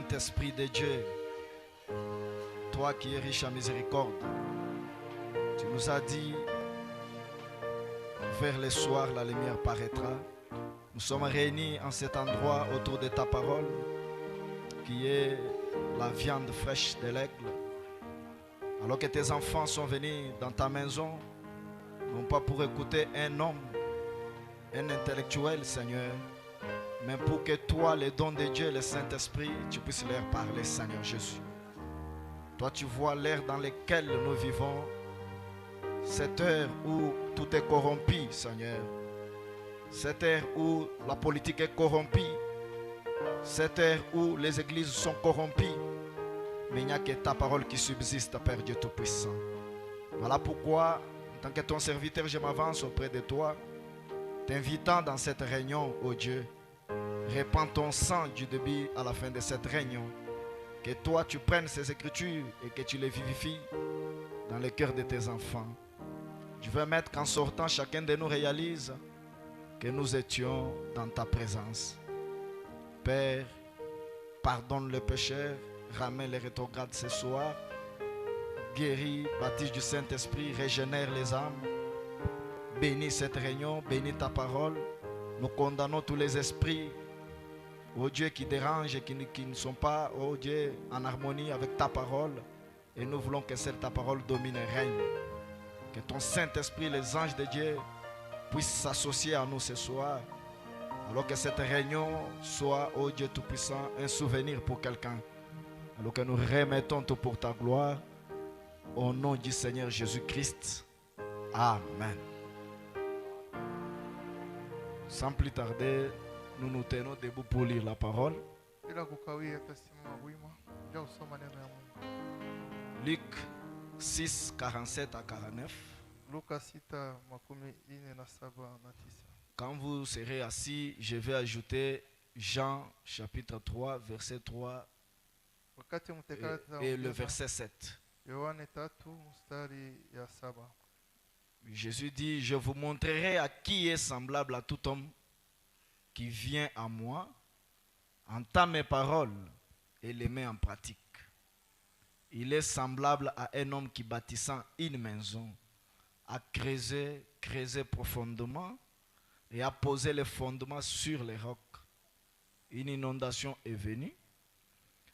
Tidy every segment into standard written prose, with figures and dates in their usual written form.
Saint-Esprit de Dieu, toi qui es riche en miséricorde, tu nous as dit, vers le soir, la lumière paraîtra. Nous sommes réunis en cet endroit autour de ta parole, qui est la viande fraîche de l'aigle. Alors que tes enfants sont venus dans ta maison, non pas pour écouter un homme, un intellectuel, Seigneur, mais pour que toi, le don de Dieu, le Saint-Esprit, tu puisses leur parler, Seigneur Jésus. Toi, tu vois l'ère dans laquelle nous vivons, cette heure où tout est corrompu, Seigneur. Cette ère où la politique est corrompue, cette ère où les églises sont corrompues, mais il n'y a que ta parole qui subsiste, Père Dieu Tout-Puissant. Voilà pourquoi, en tant que ton serviteur, je m'avance auprès de toi, t'invitant dans cette réunion, ô Dieu. Répands ton sang du début à la fin de cette réunion. Que toi, tu prennes ces écritures et que tu les vivifies dans le cœur de tes enfants. Je veux mettre qu'en sortant, chacun de nous réalise que nous étions dans ta présence. Père, pardonne le pécheur, ramène les rétrogrades ce soir, guéris, baptise du Saint-Esprit, régénère les âmes, bénis cette réunion, bénis ta parole. Nous condamnons tous les esprits, oh Dieu, qui dérangent et qui ne sont pas, oh Dieu, en harmonie avec ta parole. Et nous voulons que cette ta parole domine et règne. Que ton Saint-Esprit, les anges de Dieu, puissent s'associer à nous ce soir. Alors que cette réunion soit, oh Dieu Tout-Puissant, un souvenir pour quelqu'un. Alors que nous remettons tout pour ta gloire. Au nom du Seigneur Jésus-Christ. Amen. Sans plus tarder, nous nous tenons debout pour lire la parole. Luc 6, 47 à 49. Quand vous serez assis, je vais ajouter Jean chapitre 3, verset 3 et le verset 7. Jésus dit, je vous montrerai à qui est semblable à tout homme qui vient à moi, entend mes paroles et les met en pratique. Il est semblable à un homme qui, bâtissant une maison, a creusé profondément et a posé les fondements sur les rocs. Une inondation est venue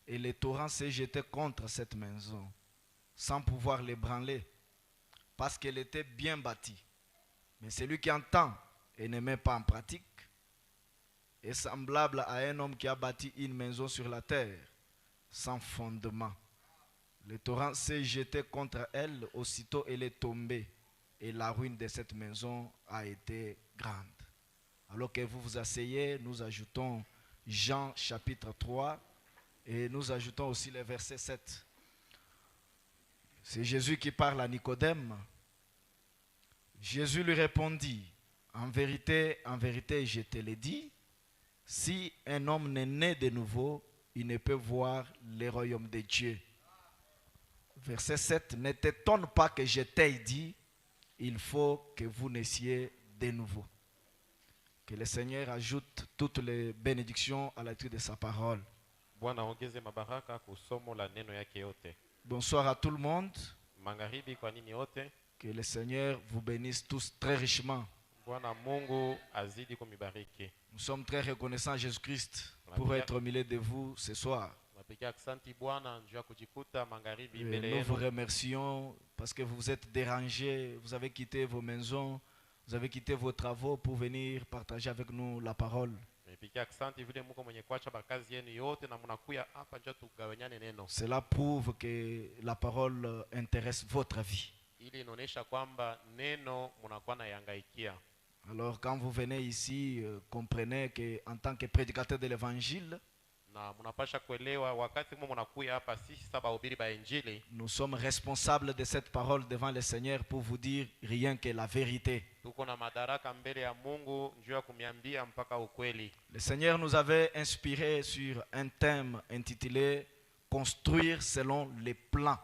et les torrents s'est jeté contre cette maison sans pouvoir l'ébranler parce qu'elle était bien bâtie. Mais celui qui entend et ne met pas en pratique est semblable à un homme qui a bâti une maison sur la terre sans fondement. Le torrent s'est jeté contre elle, aussitôt elle est tombée et la ruine de cette maison a été grande. Alors que vous vous asseyez, nous ajoutons Jean chapitre 3 et nous ajoutons aussi le verset 7. C'est Jésus qui parle à Nicodème. Jésus lui répondit, en vérité, je te l'ai dit, si un homme n'est né de nouveau, il ne peut voir le royaume de Dieu. Verset 7, ne t'étonne pas que je t'ai dit, il faut que vous naissiez de nouveau. Que le Seigneur ajoute toutes les bénédictions à la lecture de sa parole. Bonsoir à tout le monde. Que le Seigneur vous bénisse tous très richement. Nous sommes très reconnaissants à Jésus-Christ pour être au milieu de vous ce soir. Et nous vous remercions parce que vous vous êtes dérangés, vous avez quitté vos maisons, vous avez quitté vos travaux pour venir partager avec nous la parole. Cela prouve que la parole intéresse votre vie. Alors quand vous venez ici, comprenez qu'en tant que prédicateur de l'évangile, nous sommes responsables de cette parole devant le Seigneur pour vous dire rien que la vérité. Le Seigneur nous avait inspiré sur un thème intitulé « Construire selon les plans ».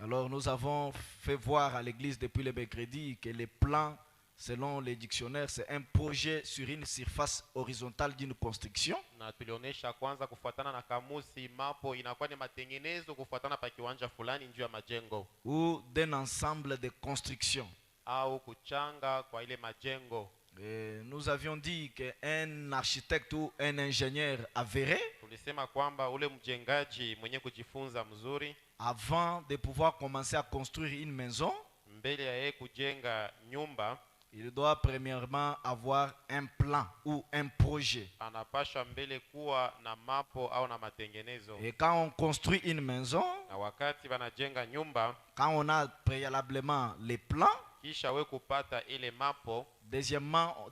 Alors nous avons fait voir à l'église depuis le mercredi que les plans selon les dictionnaires, c'est un projet sur une surface horizontale d'une construction. Na tulionyesha kwanza kufuatana na kamusi mapo inakuwa ni matengenezo kufuatana pa kiwanja fulani juu ya majengo Ou d'un ensemble de constructions. au kuchanga kwa ile majengo. Et nous avions dit qu'un architecte ou un ingénieur avéré, Tulisema kwamba ule mjengaji mwenye kujifunza mzuri, avant de pouvoir commencer à construire une maison, mbele ya yeye kujenga nyumba, il doit premièrement avoir un plan ou un projet. anapasha mbele kuwa na mapo au na matengenezo. Et quand on construit une maison, Na wakati wanajenga nyumba, quand on a préalablement les plans, kisha we kupata ile mapo,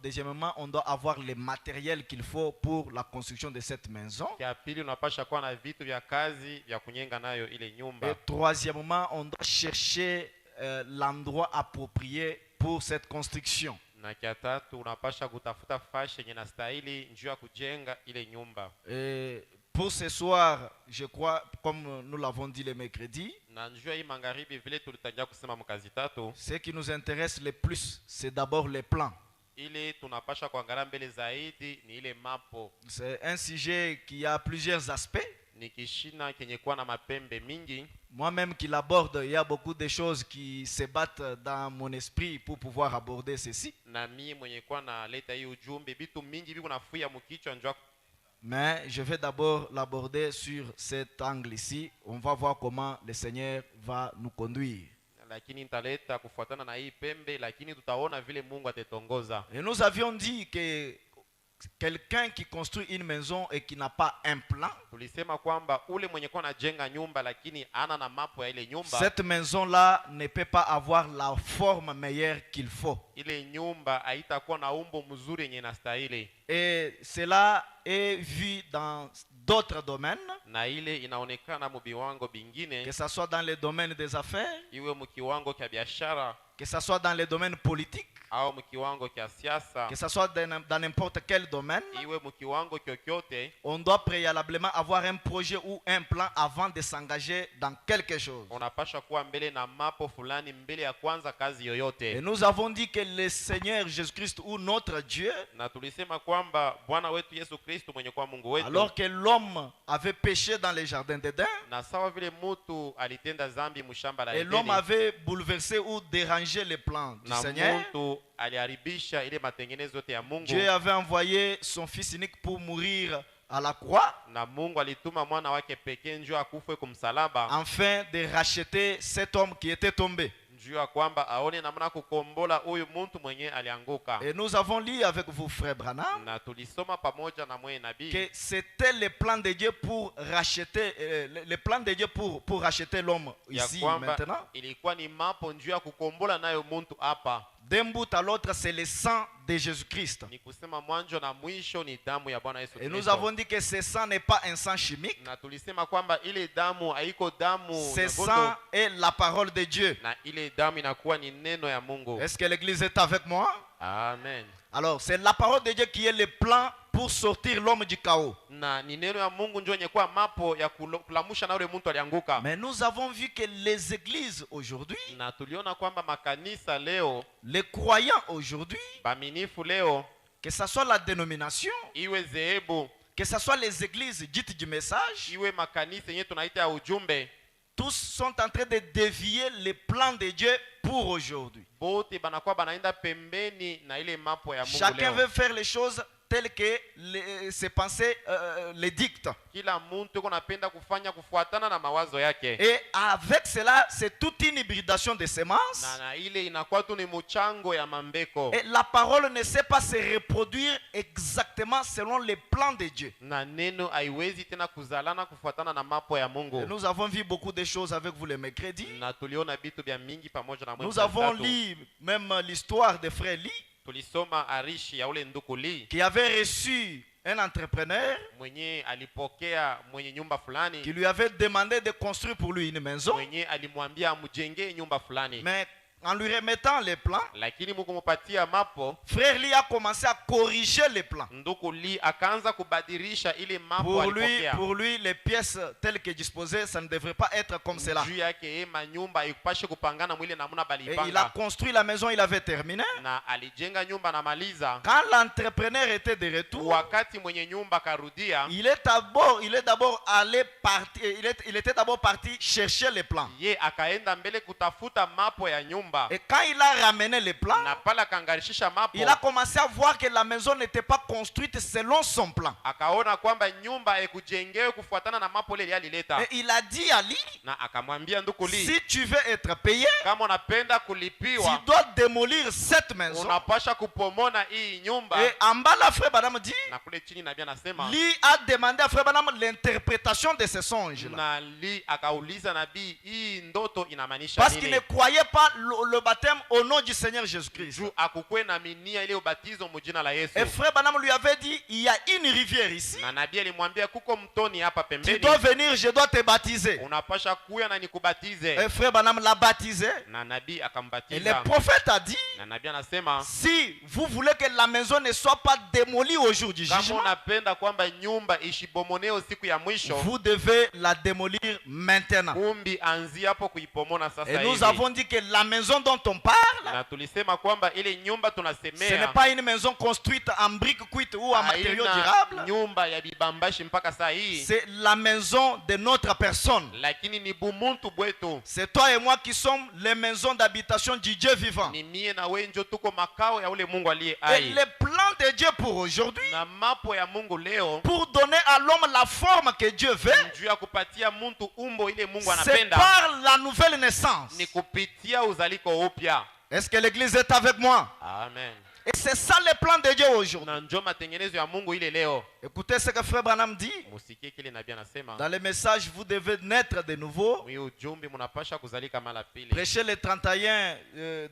deuxièmement, on doit avoir les matériels qu'il faut pour la construction de cette maison. kia pili unapasha kuwa na vitu vya kazi vya kunyenga nayo ile nyumba. Et troisièmement, on doit chercher l'endroit approprié pour cette construction. Na kia tatu unapasha kutafuta fashi yenye nastahili njuu ya kujenga ile nyumba. Et pour ce soir, je crois, comme nous l'avons dit le mercredi, Na njuu ya hii magharibi vile tulitangia kusema mkazi tatu, ce qui nous intéresse le plus, c'est d'abord les plans. ili tunapasha kuangalia mbele zaidi ni ile mapo. C'est un sujet qui a plusieurs aspects. Ni kishina kenye kuwa na mapembe mingi. Moi-même qui l'aborde, il y a beaucoup de choses qui se battent dans mon esprit pour pouvoir aborder ceci. Na mimi mwenye kuwa na leta hii ujumbe vitu mingi viko nafuya mkichwa njoo. Mais je vais d'abord l'aborder sur cet angle ici. On va voir comment le Seigneur va nous conduire. Lakini nitaleta kufuatana na hii pembe, lakini tutaona vile Mungu atetongoza. Et nous avions dit que quelqu'un qui construit une maison et qui n'a pas un plan, Tulisema kwamba ule mwenye kuwa anajenga nyumba lakini ana na mapo ya ile nyumba, cette maison-là ne peut pas avoir la forme meilleure qu'il faut. ile nyumba haitakuwa na umbo mzuri yenye inastahili. Et cela est vu dans d'autres domaines, Na ile inaonekana mu viwango vingine, que ce soit dans le domaine des affaires, iwe mu kiwango cha biashara que ce soit dans le domaine politique, au mu kiwango cha siasa, que ce soit dans n'importe quel domaine. iwe mu kiwango kyokyote, On doit préalablement avoir un projet ou un plan avant de s'engager dans quelque chose. unapasha kuwa mbele na mapo fulani mbele ya kwanza kazi Et yoyote. nous avons dit que le Seigneur Jésus-Christ ou notre Dieu, Na tulisema kwamba Bwana wetu Yesu Kristo mwenye kuwa Mungu wetu, alors que l'homme avait péché dans le jardin d'Éden, na sawa vile mutu alitenda zambi mushamba la et l'homme Edeni, avait bouleversé ou dérangé les plans du na Seigneur, mutu aliharibisha ile matengenezo yote ya Mungu, Dieu avait envoyé son Fils unique pour mourir à la croix, na Mungu alituma mwana wake pekee njoo akufe kumsalaba, afin de racheter cet homme qui était tombé. njoo ya kwamba aone namna kukombola huyu mtu mwenye alianguka. Et nous avons lu avec vous, frère Branham, Na tulisoma pamoja na mwe nabii que c'était le plan de Dieu pour racheter, le plan de Dieu pour racheter l'homme ya ici kwamba maintenant. ilikuwa ni mapo njoo ya kukombola nayo mtu hapa. D'un bout à l'autre, c'est le sang de Jésus-Christ. Ni kusema mwanzo na mwisho ni damu ya Bwana Yesu Et nous Kristo. avons dit que ce sang n'est pas un sang chimique. Na tulisema kwamba ile damu haiko damu Ce ya sang goto, est la parole de Dieu. na ile damu inakuwa ni neno ya Mungu. Est-ce que l'église est avec moi? Amen. Alors, c'est la parole de Dieu qui est le plan pour sortir l'homme du chaos. Na ni neno ya Mungu ndio yenye kuwa mapo ya kulamusha na ule mtu alianguka. Mais nous avons vu que les églises aujourd'hui, Na tuliona kwamba makanisa leo, les croyants aujourd'hui, baminifu leo, que ce soit la dénomination, iwe zehebu, que ce soit les églises dites du message, iwe makanisa yenye tunaita ya ujumbe, tous sont en train de dévier les plans de Dieu pour aujourd'hui. bote banakuwa banaenda pembeni na ile mapo ya Mungu Chacun leo. veut faire les choses telles que ses pensées les dictent. Kila mtu yuko napenda kufanya kufuatana na mawazo yake. Et avec cela, c'est toute une hybridation de semences. Na ile inakuwa tu ni mchango ya mambeko. Et la parole ne sait pas se reproduire exactement selon les plans de Dieu. Na neno haiwezi tena kuzalana kufuatana na mapo ya Et Mungu. nous avons vu beaucoup de choses avec vous le mercredi. Na tuliona vitu vya mingi pamoja na Nous avons lu même l'histoire de frère Lee, tulisoma arishi ya ule nduku Lee qui avait reçu un entrepreneur mwenye alipokea mwenye nyumba fulani, qui lui avait demandé de construire pour lui une maison. mwenye alimwambia amjengee nyumba fulani. Mais en lui remettant les plans, lakini mukumupatia mapo, frère Lee a commencé à corriger les plans. nduku Lee akaanza kubadilisha ile mapo alipokea. Pour lui, les pièces telles que disposées, ça ne devrait pas être comme cela. Juu yake manyumba ikupashe kupangana mwile namuna Et il a balipanga. construit la maison, il avait terminé. Na alijenga nyumba na maliza. Quand l'entrepreneur était de retour, Wakati mwenye nyumba karudia, il était d'abord allé partir, il était d'abord parti chercher les plans. ye akaenda mbele kutafuta mapo ya nyumba. Et quand il a ramené les plans, Na pala kangarishisha mapo, il a commencé à voir que la maison n'était pas construite selon son plan. akaona kwamba nyumba ekujengewe kufuatana na mapo ile alileta. Et il a dit à Lee, Na akamwambia nduku Lee, si tu veux être payé, kama unapenda tu kulipiwa, dois démolir cette maison. unapasha kupomona hii nyumba. Et en bas, la frère Branham dit, Na kule chini nabii anasema, Lee a demandé à frère Branham l'interprétation de ces songes-là. na Lee akauliza nabii, hii ndoto inamaanisha Parce qu'il ne nini? croyait pas le baptême au nom du Seigneur Jésus-Christ. Juu akukwe na minia ile ubatizo mujina la Yesu. Et frère Branham lui avait dit, il y a une rivière ici. Na nabii alimwambia kuko mtoni hapa Tu pembeni, dois venir, je dois te baptiser. unapasha kuya na nikubatize. Et frère Branham l'a baptisé. Na nabii Et le akambatiza. prophète a dit, Na nabii anasema, si vous voulez que la maison ne soit pas démolie au jour du kama jugement, unapenda kwamba nyumba ishibomoneo siku ya mwisho, vous devez la démolir maintenant. kumbi anzi hapo kuipomona sasa Et nous hivi. avons dit que la maison dont on parle, Na tulisema kwamba ile nyumba ce n'est tunasemea pas une maison construite en briques cuites ou en matériaux haina durables. nyumba ya bibambashi mpaka saa hii, C'est la maison de notre personne. lakini ni bumuntu bwetu. C'est toi et moi qui sommes les maisons d'habitation du Dieu vivant. Ni mie na wewe njo tuko makao ya ule Mungu aliye Et hai. le plan de Dieu pour aujourd'hui, Na mapo ya Mungu leo, pour donner à l'homme la forme que Dieu veut, juu ya kupatia muntu umbo ile Mungu c'est anapenda, par la nouvelle naissance. ni kupitia uzaliko upya. Est-ce que l'église est avec moi? Amen. Et c'est ça le plan de Dieu aujourd'hui. Na njo matengenezo ya Mungu ile leo. Écoutez ce que frère Branham dit. Musikie kile nabii anasema, Dans le message, vous devez naître de nouveau. mwi ujumbi munapasha kuzalika mara pili. Prêché le 31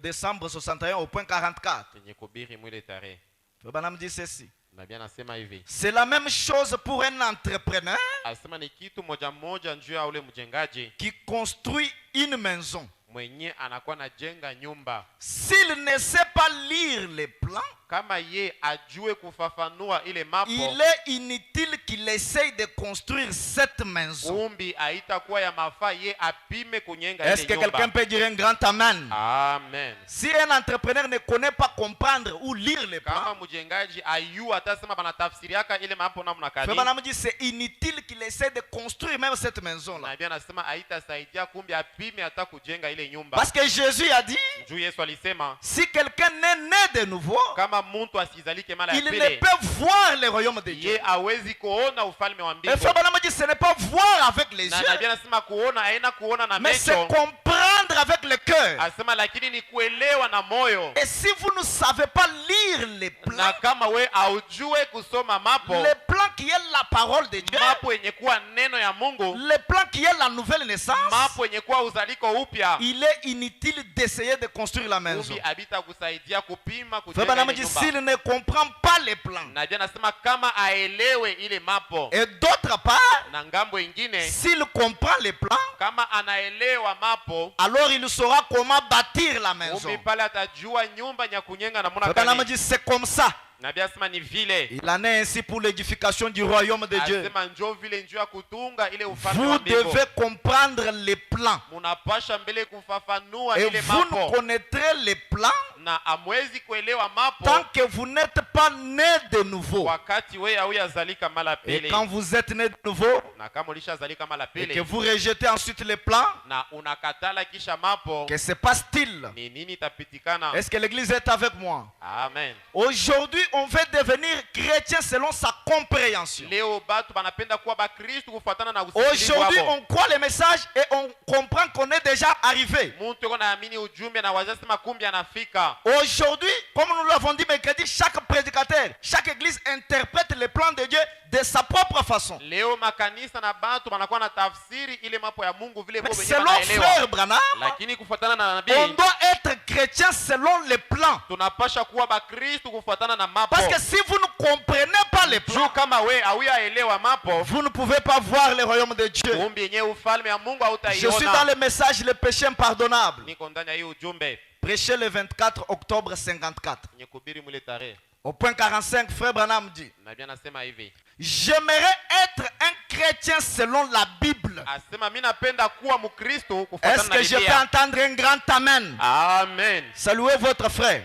décembre 61 au point 44. Tenye kubiri mwile tarehe. Frère Branham dit ceci. Nabii anasema hivi, C'est la même chose pour un entrepreneur asema ni kitu moja moja njuu ya ule mjengaji qui construit une maison. mwenye anakuwa najenga nyumba. S'il ne sait pas lire les plans, Kama ye ajue kufafanua ile mapo, il est inutile qu'il essaye de construire cette maison. kumbi haitakuwa ya mafaa ye apime kunyenga Est-ce que ile quelqu'un nyumba. peut dire un grand amen? Amen. Si un entrepreneur ne connaît pas comprendre ou lire les Kama plans, mjengaji ayu atasema banatafsiriaka ile mapo namna Frère kani, Branham dit c'est inutile qu'il essaie de construire même cette maison-là. na Biblia anasema haitasaidia kumbi apime hata kujenga ile nyumba. Parce que Jésus a dit, Juu Yesu alisema si quelqu'un n'est né de nouveau, kama muntu asizalike mara ya il ne pili, peut voir le royaume de Dieu. ye hawezi kuona ufalme wa Et mbingu. Frère Branham dit ce n'est pas voir avec les Na yeux, Biblia anasema kuona haina kuona na mais c'est macho, comprendre avec le cœur. asema lakini ni kuelewa na moyo. Et si vous ne savez pas lire les plans, Na kama we aujue kusoma mapo, le plan qui est la parole de Dieu, mapo yenye kuwa neno ya Mungu, le plan qui est la nouvelle naissance, mapo yenye kuwa uzaliko upya, il est inutile d'essayer de construire la maison. kumbi habita kusaidia kupima Frère kujenga Branham ile dit nyumba. s'il ne comprend pas les plans, Na Biblia anasema kama aelewe ile mapo, et d'autre part, na ngambo ingine s'il comprend les plans, kama anaelewa mapo, alors il saura comment bâtir la maison. kumbi pale atajua nyumba nya kunyenga namuna Frère Branham gani. dit c'est comme ça. Na Biblia anasema ni vile, Il en est ainsi pour l'édification du royaume de Dieu. asema njoo vile njoo ya kutunga ile ufalme Vous wa mbingu. devez comprendre les plans. Munapasha mbele kufafanua Et ile vous ne mapo, connaîtrez les plans na amwezi kuelewa mapo tant que vous n'êtes pas né de nouveau. wakati wewe hauyazalika mara Et pili. quand vous êtes né de nouveau Na kama ulishazalika mara et que pili vous rejetez ensuite les plans, na unakatala kisha mapo, que se passe-t-il? ni nini itapitikana? Est-ce que l'église est avec moi? Amen. Aujourd'hui, on veut devenir chrétien selon sa compréhension. Leo batu banapenda kuwa bakristu kufuatana na usikilivu Aujourd'hui, wabo. on croit les messages et on comprend qu'on est déjà arrivé. Muntu yuko naamini ujumbe na wazasema kumbi anafika. Aujourd'hui, comme nous l'avons dit mercredi, chaque prédicateur, chaque église interprète les plans de Dieu de sa propre façon. Leo makanisa na batu banakuwa na tafsiri ile mapo ya Mungu vile Mais bo benye selon banaelewa. frère Branham, Lakini kufuatana na on nabii doit être chrétien chrétiens selon les plans. tunapasha kuwa bakristu kufuatana na mapo. Parce que si vous ne comprenez pas les juu plans, kama we hauyaelewa mapo, vous ne pouvez pas voir le royaume de Dieu. kumbi yenyewe ufalme ya Mungu Je suis dans hautaiona. le message le péché impardonnable, Niko ndani ya hii ujumbe prêché le 24 octobre 54. nye kubiri mwile tarehe. Au point 45, frère Branham dit: Nabii anasema hivi, j'aimerais être un chrétien selon la Bible. asema mimi napenda kuwa mkristo Est-ce kufuatana na que je peux Biblia. entendre un grand amen? Amen. Saluez votre frère.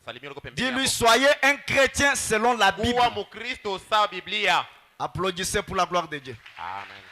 Salimia uko pembeni Dis-lui: yako. soyez un chrétien selon la Bible. Kuwa mkristo sawa Biblia. Applaudissez pour la gloire de Dieu. Amen.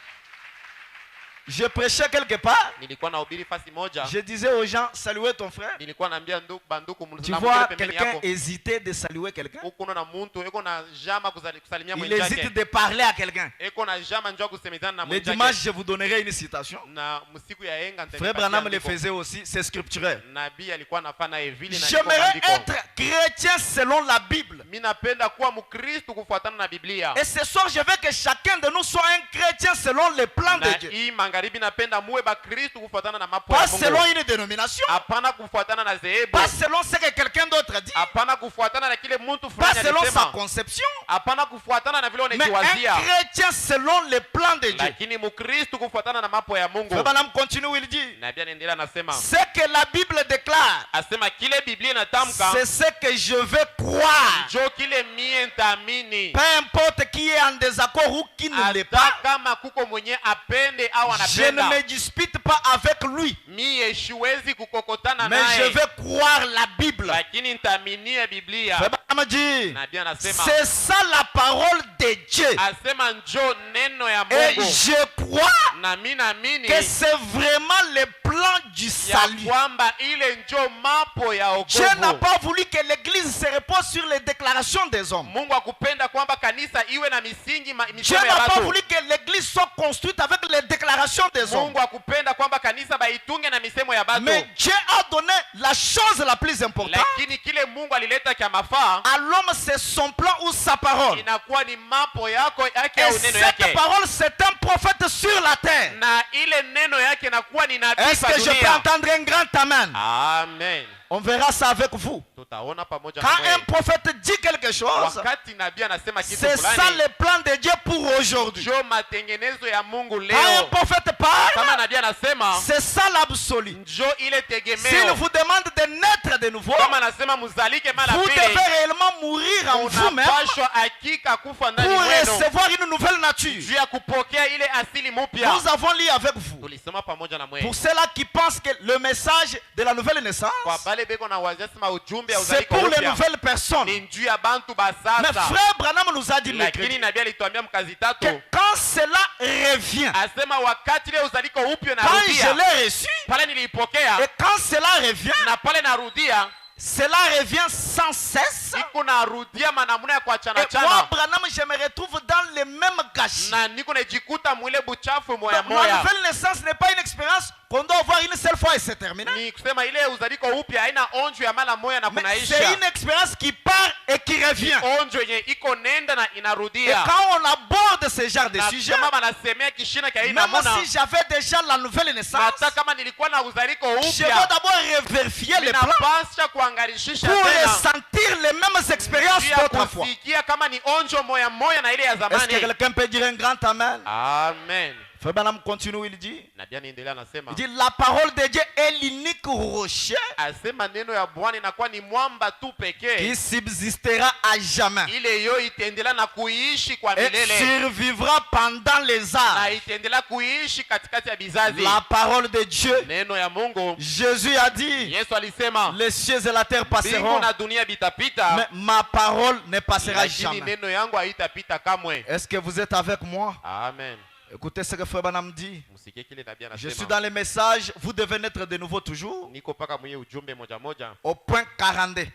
Je prêchais quelque part. Nilikuwa nahubiri fasi moja. Je disais aux gens: saluez ton frère. Nilikuwa naambia banduku Tu mlamu vois pembeni quelqu'un yako. hésiter de saluer quelqu'un. Huko na muntu eko na jama kusalimia Il hésite mwenzake. de parler à quelqu'un. Eko na jama njoo kusemezana na Le mwenzake. dimanche, je vous donnerai une citation. Na msiku ya yenga Frère Branham le faisait aussi, c'est scripturel. Nabii alikuwa anafanya hivi na J'aimerais être chrétien selon la Bible. mimi napenda kuwa mkristo kufuatana na Biblia. Et ce soir, je veux que chacun de nous soit un chrétien selon les plans de Na Dieu. hii magharibi napenda muwe bakristo kufuatana na mapo ya Pas selon Mungu. une dénomination, Hapana kufuatana na zehebu. pas selon ce que quelqu'un d'autre dit, Hapana kufuatana na kile mtu pas fulani selon sa alisema. conception, Hapana kufuatana na vile mais un unajiwazia. chrétien selon les plans de Dieu. Lakini mkristo kufuatana na mapo ya Mungu. Frère Branham continue, il dit: Nabii anaendelea anasema, ce que la Bible déclare, asema kile Biblia inatamka c'est ce que je veux croire. njo kile mie nitaamini. Peu importe qui est en désaccord ou qui ne l'est Hata pas, kama kuko mwenye apende au je ne anapenda, me dispute pas avec lui, mie siwezi kukokotana mais je naye, veux croire la Bible. lakini nitaaminia Biblia. Frère Branham dit: Nabii anasema, c'est ça la parole de Dieu. asema njo neno ya Et Mungu, je crois na mimi naamini que c'est vraiment le plan du ya salut. kwamba ile njo mapo ya Dieu n'a wokovu. pas voulu que l'église se repose sur les déclarations des hommes. Mungu akupenda kwamba kanisa iwe na misingi Dieu misemo ya n'a pas watu. voulu que l'église soit construite avec les déclarations des hommes. Mungu akupenda kwamba kanisa baitunge na misemo ya batu. Mais Dieu a donné la chose la plus importante. Lakini kile Mungu alileta kya mafaa À l'homme, c'est son plan ou sa parole. inakuwa ni mapo yako yake Et au neno cette yake. parole, c'est un prophète sur la terre. Na ile neno yake inakuwa ni nabii Est-ce pa que je peux dunia. entendre un grand amen? Amen. On verra ça avec vous. Tutaona pamoja Quand na un wewe. prophète dit quelque chose, Wakati nabii anasema kitu c'est ça fulani, le plan de Dieu pour aujourd'hui. njo matengenezo ya Mungu Quand un leo. prophète Kama parle, nabii anasema c'est ça l'absolu. njo ile S'il tegemeo. vous demande de naître de nouveau, Kama anasema muzalike mara vous pili, devez réellement mourir en vous-même unapashwa hakika kufa ndani pour mwenu recevoir une nouvelle nature. juu ya kupokea ile asili mpya. Nous avons lu avec vous. Tulisoma pamoja na Pour mwe. ceux-là qui pensent que le message de la nouvelle naissance, Kwa bale beko na wazasema ujumbe ya c'est uzaliko pour les upya nouvelles personnes. ni juu ya bantu ba Mais sasa. frère Branham nous a dit Lakini mercredi nabii alituambia mkazi tatu, que quand cela revient, asema wakati ile uzaliko upya quand je narudia, l'ai reçu, pale niliipokea et quand cela revient, na pale narudia, cela revient sans cesse. niko narudia manamuna ya kuachana Et moi, chana, Branham, je me retrouve dans le même gâchis. na niko najikuta mwile buchafu moya La moya. nouvelle naissance n'est pas une expérience qu'on doit avoir une seule fois et c'est terminé. Ni kusema ile uzaliko upya haina onjo ya mara moya na Mais kunaisha. c'est une expérience qui part et qui revient. Onjo yenye iko nenda na Et inarudia. quand on aborde ce genre de Na sujet, kama banasemea kishina kia hii même namuna, si j'avais déjà la nouvelle naissance, hata kama nilikuwa na uzaliko je dois upya, d'abord vérifier les plans ninapasha kuangalishisha pour tena ressentir les mêmes expériences juu ya d'autrefois. kusikia kama ni onjo moya moya na ile ya Est-ce que zamani. quelqu'un peut dire un grand amen? Amen. Frère Branham continue, il dit, Nabii anaendelea anasema, la parole de Dieu est l'unique rocher asema neno ya Bwana inakuwa ni mwamba tu qui pekee, subsistera à jamais ile yo itaendelea na kuishi kwa et milele survivra pendant les na âges. itaendelea kuishi katikati ya bizazi. La parole de Dieu, Neno ya Mungu, Jésus a dit, Yesu alisema les cieux et la terre mbingu passeront, na dunia bitapita, mais ma parole ne passera lakini jamais. neno yangu haitapita kamwe. Est-ce que vous êtes avec moi? Amen. Écoutez ce que Frère Branham dit. Msikie kile nabii Je suis anasema. dans les messages, vous devez naître de nouveau toujours. Niko paka mwenye ujumbe moja moja Au point 42.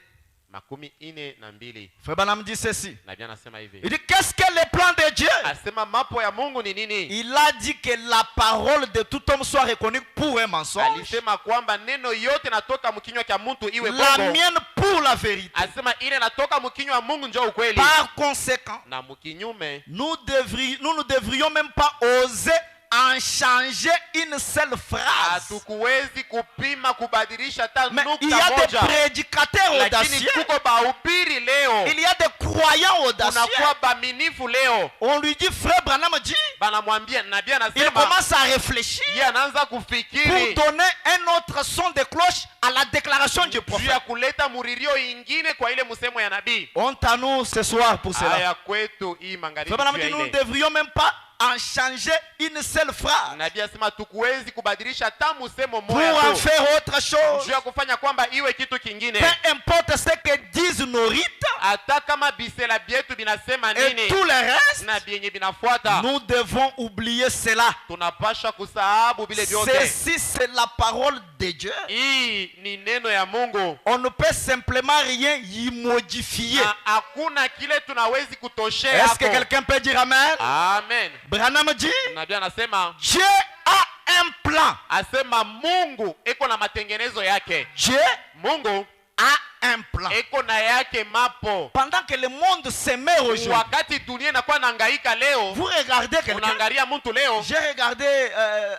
42. Frère Branham dit ceci. Nabii anasema hivi, Il dit, qu'est-ce que le plan de Dieu? asema mapo ya Mungu ni nini? Il a dit que la parole de tout homme soit reconnue pour un mensonge, Alisema kwamba neno yote natoka mkinywa cha mtu iwe la bongo. mienne pour la vérité. Asema ile natoka mkinywa wa Mungu ndio ukweli. Par conséquent, Na mkinyume nous ne devrions même pas oser en changer une seule phrase. hatukuwezi kupima kubadilisha hata Mais il y nukta a des moja. prédicateurs Lakini audacieux. tuko bahubiri leo, Il y a des croyants audacieux. tunakuwa baminifu leo. On lui dit, frère Branham dit, Banamwambia nabii il anasema, commence à réfléchir yeye anaanza pour kufikiri donner un autre son de cloche à la déclaration du juu prophète. ya kuleta muririo ingine kwa ile msemo ya nabii. Honte à nous ce soir pour cela. Haya kwetu hii magharibi Frère Branham juu dit, ya nous ne ile. devrions même pas en changer une seule phrase Nabii asema tukuwezi kubadilisha hata msemo pour moja en tu faire autre chose. juu ya kufanya kwamba iwe kitu kingine. Peu importe ce que disent nos rites Hata kama bisela byetu binasema et nini tout le reste, na byenye binafuata, nous devons oublier cela. tunapasha kusahabu vile vyote. Ceci, c'est la parole de Dieu. Hii ni neno ya Mungu. On ne peut simplement rien y modifier. Na hakuna kile tunawezi kutoshea Est-ce que hapo. quelqu'un peut dire Amen? Amen. Branham dit, Nabii anasema, Dieu a un plan. asema Mungu eko na matengenezo yake. Dieu Mungu a un plan. eko na yake mapo. Pendant que le monde se meurt aujourd'hui, Wakati dunia inakuwa nahangaika leo, vous regardez quelqu'un. unaangalia mtu leo. J'ai regardé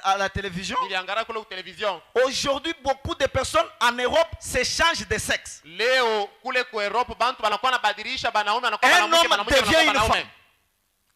à la télévision. Niliangalia kule television. Aujourd'hui, beaucoup de personnes en Europe s'échangent de sexe. Leo kule ku Europe bantu banakuwa nabadilisha, banaume anakuwa Un mwanamke, homme mwanamke devient anakuwa une mwanaume. femme.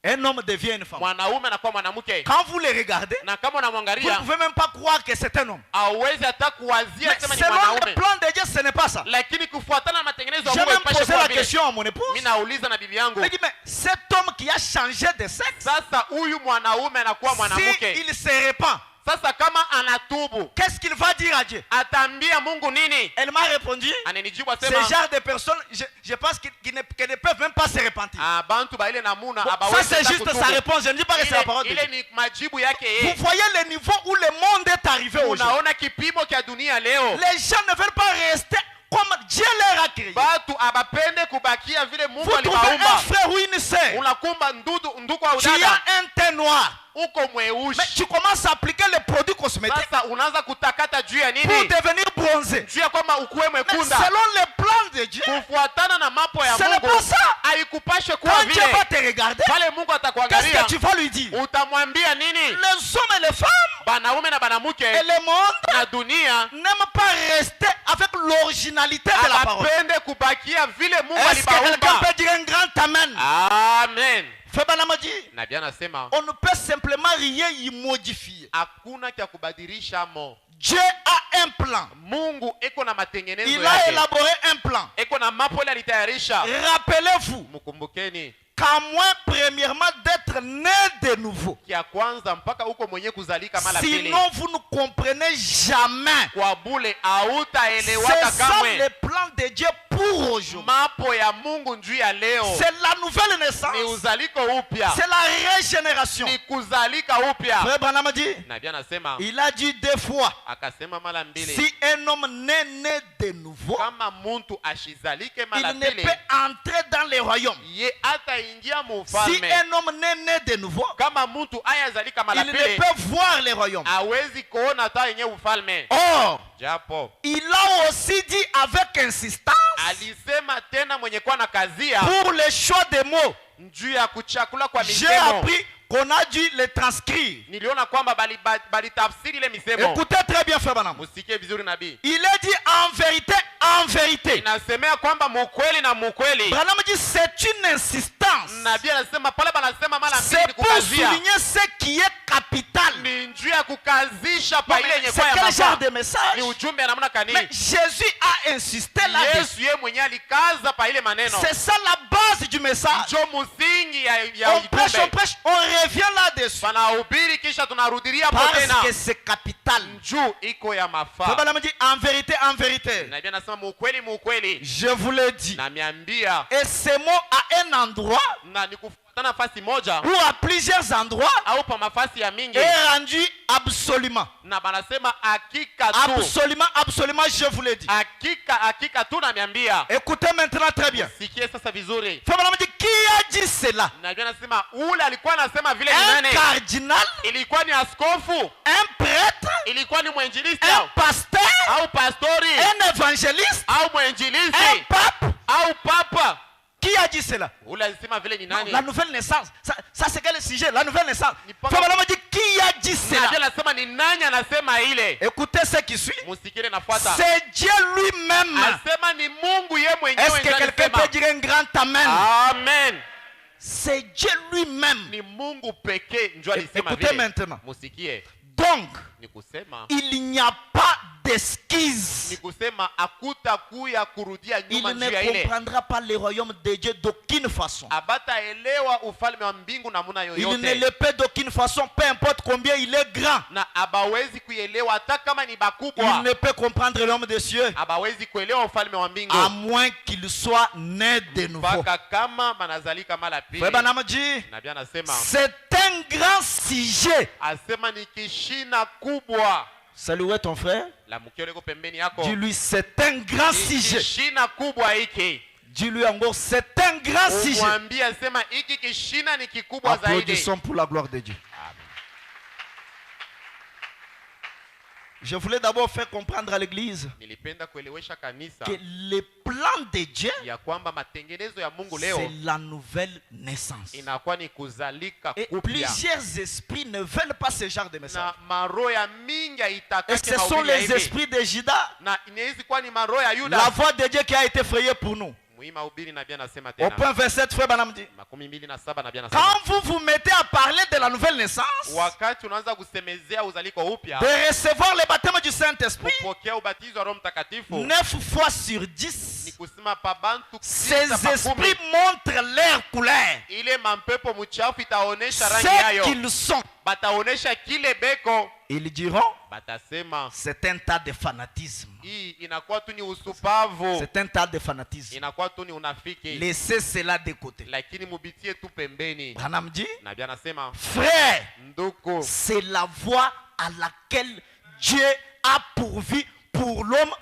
Un homme devient une femme. Mwanaume anakuwa mwanamke. Quand vous les regardez, Na kama vous ne unamwangalia, pouvez même pas croire que c'est un homme. hauwezi hata kuwazia Mais sema ni selon le mwanaume. plan de Dieu, ce n'est pas ça. Lakini kufuatana na matengenezo ya J'ai Mungu même ipashe posé kuwa la vile. question à mon épouse. Mimi nauliza na bibi yangu, Je dis, mais cet homme qui a changé de sexe, sasa huyu mwanaume anakuwa mwanamke. si il se répand, Sasa kama anatubu, qu'est-ce qu'il va dire à Dieu? ataambia Mungu nini? Elle m'a répondu, Ananijibu ce asema, genre de personnes, je pense qu'ils ne peuvent même pas se repentir. ah, bantu ba ile namuna Bon, ça abawezi c'est hata juste kutubu. sa réponse, je ne dis pas que c'est la parole de Ile Dieu. ni majibu yake Vous yeye. voyez le niveau où le monde est arrivé aujourd'hui. Unaona kipimo kia dunia leo. Les gens ne veulent pas rester comme Dieu leur a créé. Batu abapende kubakia vile Mungu Vous trouvez un alibaumba. frère ou une sœur Unakumba ndugu au qui dada a un teint noir, uko mais mweusi. tu commences à appliquer les produits cosmétiques Sasa unaanza kutakata juu ya pour nini? devenir bronzé. Juu ya kwamba ukuwe Mais mwekunda. selon le plan de Dieu, Kufuatana na mambo ya ce n'est Mungu pas ça. haikupashe kuwa Quand Dieu vile. va te regarder, Pale Mungu qu'est-ce atakuangalia, que tu vas lui dire? utamwambia nini? Les hommes et les femmes Banaume na banamuke et le monde na dunia n'aiment pas rester avec l'originalité de la parole. abapende kubakia vile Mungu Est-ce que quelqu'un alibaumba. peut dire un grand amen? Amen. Frère Branham dit, Nabii anasema on ne peut simplement rien y modifier. hakuna cha kubadilisha mo. Dieu a un plan. Mungu eko na matengenezo Il a yake. élaboré un plan. Eko na mapo ile alitayarisha. Rappelez-vous Mkumbukeni qu'à moins premièrement d'être né de nouveau. kia kwanza mpaka uko mwenye kuzalika mara pili. Sinon vous ne comprenez jamais. Kwa bule C'est hautaelewaka ça kamwe. le plan de Dieu pour aujourd'hui. Mapo ya Mungu njuu ya leo C'est la nouvelle ni naissance. uzaliko upya, C'est la régénération. ni kuzalika upya. Frère Branham dit, Nabii anasema, il a dit 2 fois, akasema mara mbili, si un homme n'est né de nouveau, kama muntu ashizalike mara il ne pili, peut entrer dans le royaume. ye ataingia Si mufalme. un homme n'est né de nouveau, Kama muntu ayazalika mara il ne pili, peut voir le royaume. hawezi kuona hata yenye ufalme. Or, Japo il a aussi dit avec insistance alisema tena mwenye kuwa na kazia pour le choix des mots. juu ya kuchakula kwa J'ai misemo. appris qu'on a dû les transcrire. Niliona kwamba bali tafsiri ile misemo. Écoutez très bien, frère Branham. Musikie vizuri nabii. Il est dit en vérité, en vérité. Inasemea kwamba mukweli na mukweli. Branham dit c'est une insistance. Nabii anasema pale banasema mara mbili C'est ni pour kukazia. souligner ce qui est capital. Ni njuu ya kukazisha pa Non, ile mais yenye c'est kwa ya quel genre mafaa. de message? Ni ujumbe ya namna Mais kani. Jésus a insisté là-dessus. Yesu yeye mwenyewe alikaza pa ile maneno. C'est ça la base du message. Njo musingi ya On prêche, ujumbe. on revient là-dessus. Banahubiri kisha tunarudilia hapo Parce tena. que c'est capital. Njuu iko ya mafaa. Branham dit en vérité, en vérité. Nabii anasema mukweli mukweli. Je vous le dis. Namiambia Et ce mot à un endroit na nikufuatana nafasi moja ou à plusieurs endroits au pa mafasi ya mingi est rendu absolument. na banasema hakika tu. Absolument, absolument, je vous le dis. Hakika tu namiambia. Écoutez maintenant très bien. Sikie sasa vizuri. Frère Branham dit qui a dit cela? Nabii anasema ule alikuwa anasema vile ni Un nani? cardinal, Ilikuwa ni askofu, un prêtre, ilikuwa ni mwinjilisti un pasteur, au pastori un évangéliste, au un mwinjilisti pape. au papa. Qui a dit cela? Ule alisema vile ni Non, nani? la nouvelle naissance. Ça c'est quel sujet? La nouvelle naissance. Ni pas- Frère Branham dit qui a dit Na cela? Biblia inasema ni nani anasema ile? Écoutez ce qui suit. Musikile nafuata. C'est Dieu lui-même. Asema ni Mungu yeye mwenyewe. Est-ce que quelqu'un peut dire un grand amen? Amen. C'est Dieu lui-même. Ni Mungu pekee ndio alisema vile. Écoutez maintenant. Musikie. Donc, Ni kusema il n'y a pas d'esquisse. ni kusema akutakuya kurudia Il nyuma ne njia ile. comprendra pas le royaume de Dieu d'aucune façon. Abataelewa ufalme wa mbingu namuna Il ne yoyote. le peut d'aucune façon, peu importe combien il est grand. Na abawezi kuelewa hata kama ni Il bakubwa. ne peut comprendre l'homme des cieux, Abawezi kuelewa ufalme wa mbingu. à moins qu'il soit né de nouveau. Mpaka kama banazalika mara pili. Frère Branham dit, Nabii anasema c'est un grand sujet. asema ni kishina kubwa. Salut ton frère. La mkio liko pembeni yako. Dis-lui, c'est un grand Ni sujet. kishina kubwa hiki. Dis-lui encore, c'est un grand sujet. Umwambie asema hiki kishina ni kikubwa zaidi. Applaudissons pour la gloire de Dieu. Je voulais d'abord faire comprendre à l'église Nilipenda kuelewesha kanisa que le plan de Dieu, ya kwamba matengenezo ya Mungu c'est leo la nouvelle naissance. inakuwa ni kuzalika Et kupya. plusieurs esprits ne veulent pas ce genre de message. Na maroho ya mingi Et haitakaki ce sont mahubiri ya les hivi. esprits de Judas, Na inawezi kuwa ni maroho ya la Yuda. voix de Dieu qui a été frayée pour nous. Muhimu mahubiri nabii anasema Au tena. point 27, frère Branham dit, 27 nabii anasema. quand vous vous mettez à parler de la nouvelle naissance, Wakati unaanza kusemezea uzaliko upya, de recevoir le baptême du Saint-Esprit, kupokea ubatizo wa Roho Mtakatifu, 9 fois sur ni 10, kusema pa bantu ces tisa pa esprits kumi, montrent leur couleur, ile mampepo mchafu itaonesha rangi ce yayo. qu'ils sont. Bataonesha kile beko, Ils diront, batasema c'est un tas de fanatisme. hii inakuwa tu ni usupavu, C'est un tas de fanatisme. inakuwa tu ni unafiki. Laissez cela de côté. Lakini mubitie tu pembeni. Branham dit, Nabii anasema frère, ndugu, c'est la voie à laquelle Dieu a pourvu pour l'homme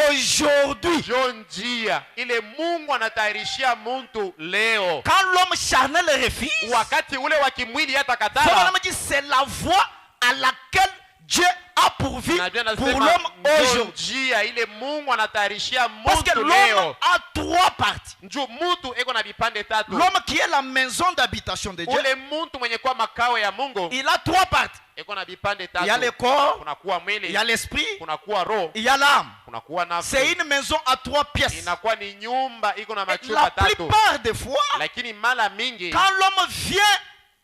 aujourd'hui. njo njia ile Mungu anatayarishia muntu leo. Quand l'homme charnel refuse, Wakati ule wa kimwili hata Frère katala, Branham dit, c'est la voie à laquelle Dieu a pourvu Nabii pour anasema l'homme njo aujourd'hui. njia ile Mungu anatayarishia Parce que muntu l'homme leo. a trois parties. Njo mutu eko na vipande tatu. L'homme qui est la maison d'habitation de Dieu, Ule muntu mwenye kuwa makao ya Mungu il a trois parties. eko na vipande Il y a le tatu. corps, Kunakuwa il mwili, y a l'esprit, kunakuwa roho, il y a l'âme. kunakuwa C'est nafsi. une maison à trois pièces. Inakuwa ni nyumba iko na Et machumba la tatu. plupart des fois, Lakini mara mingi quand l'homme vient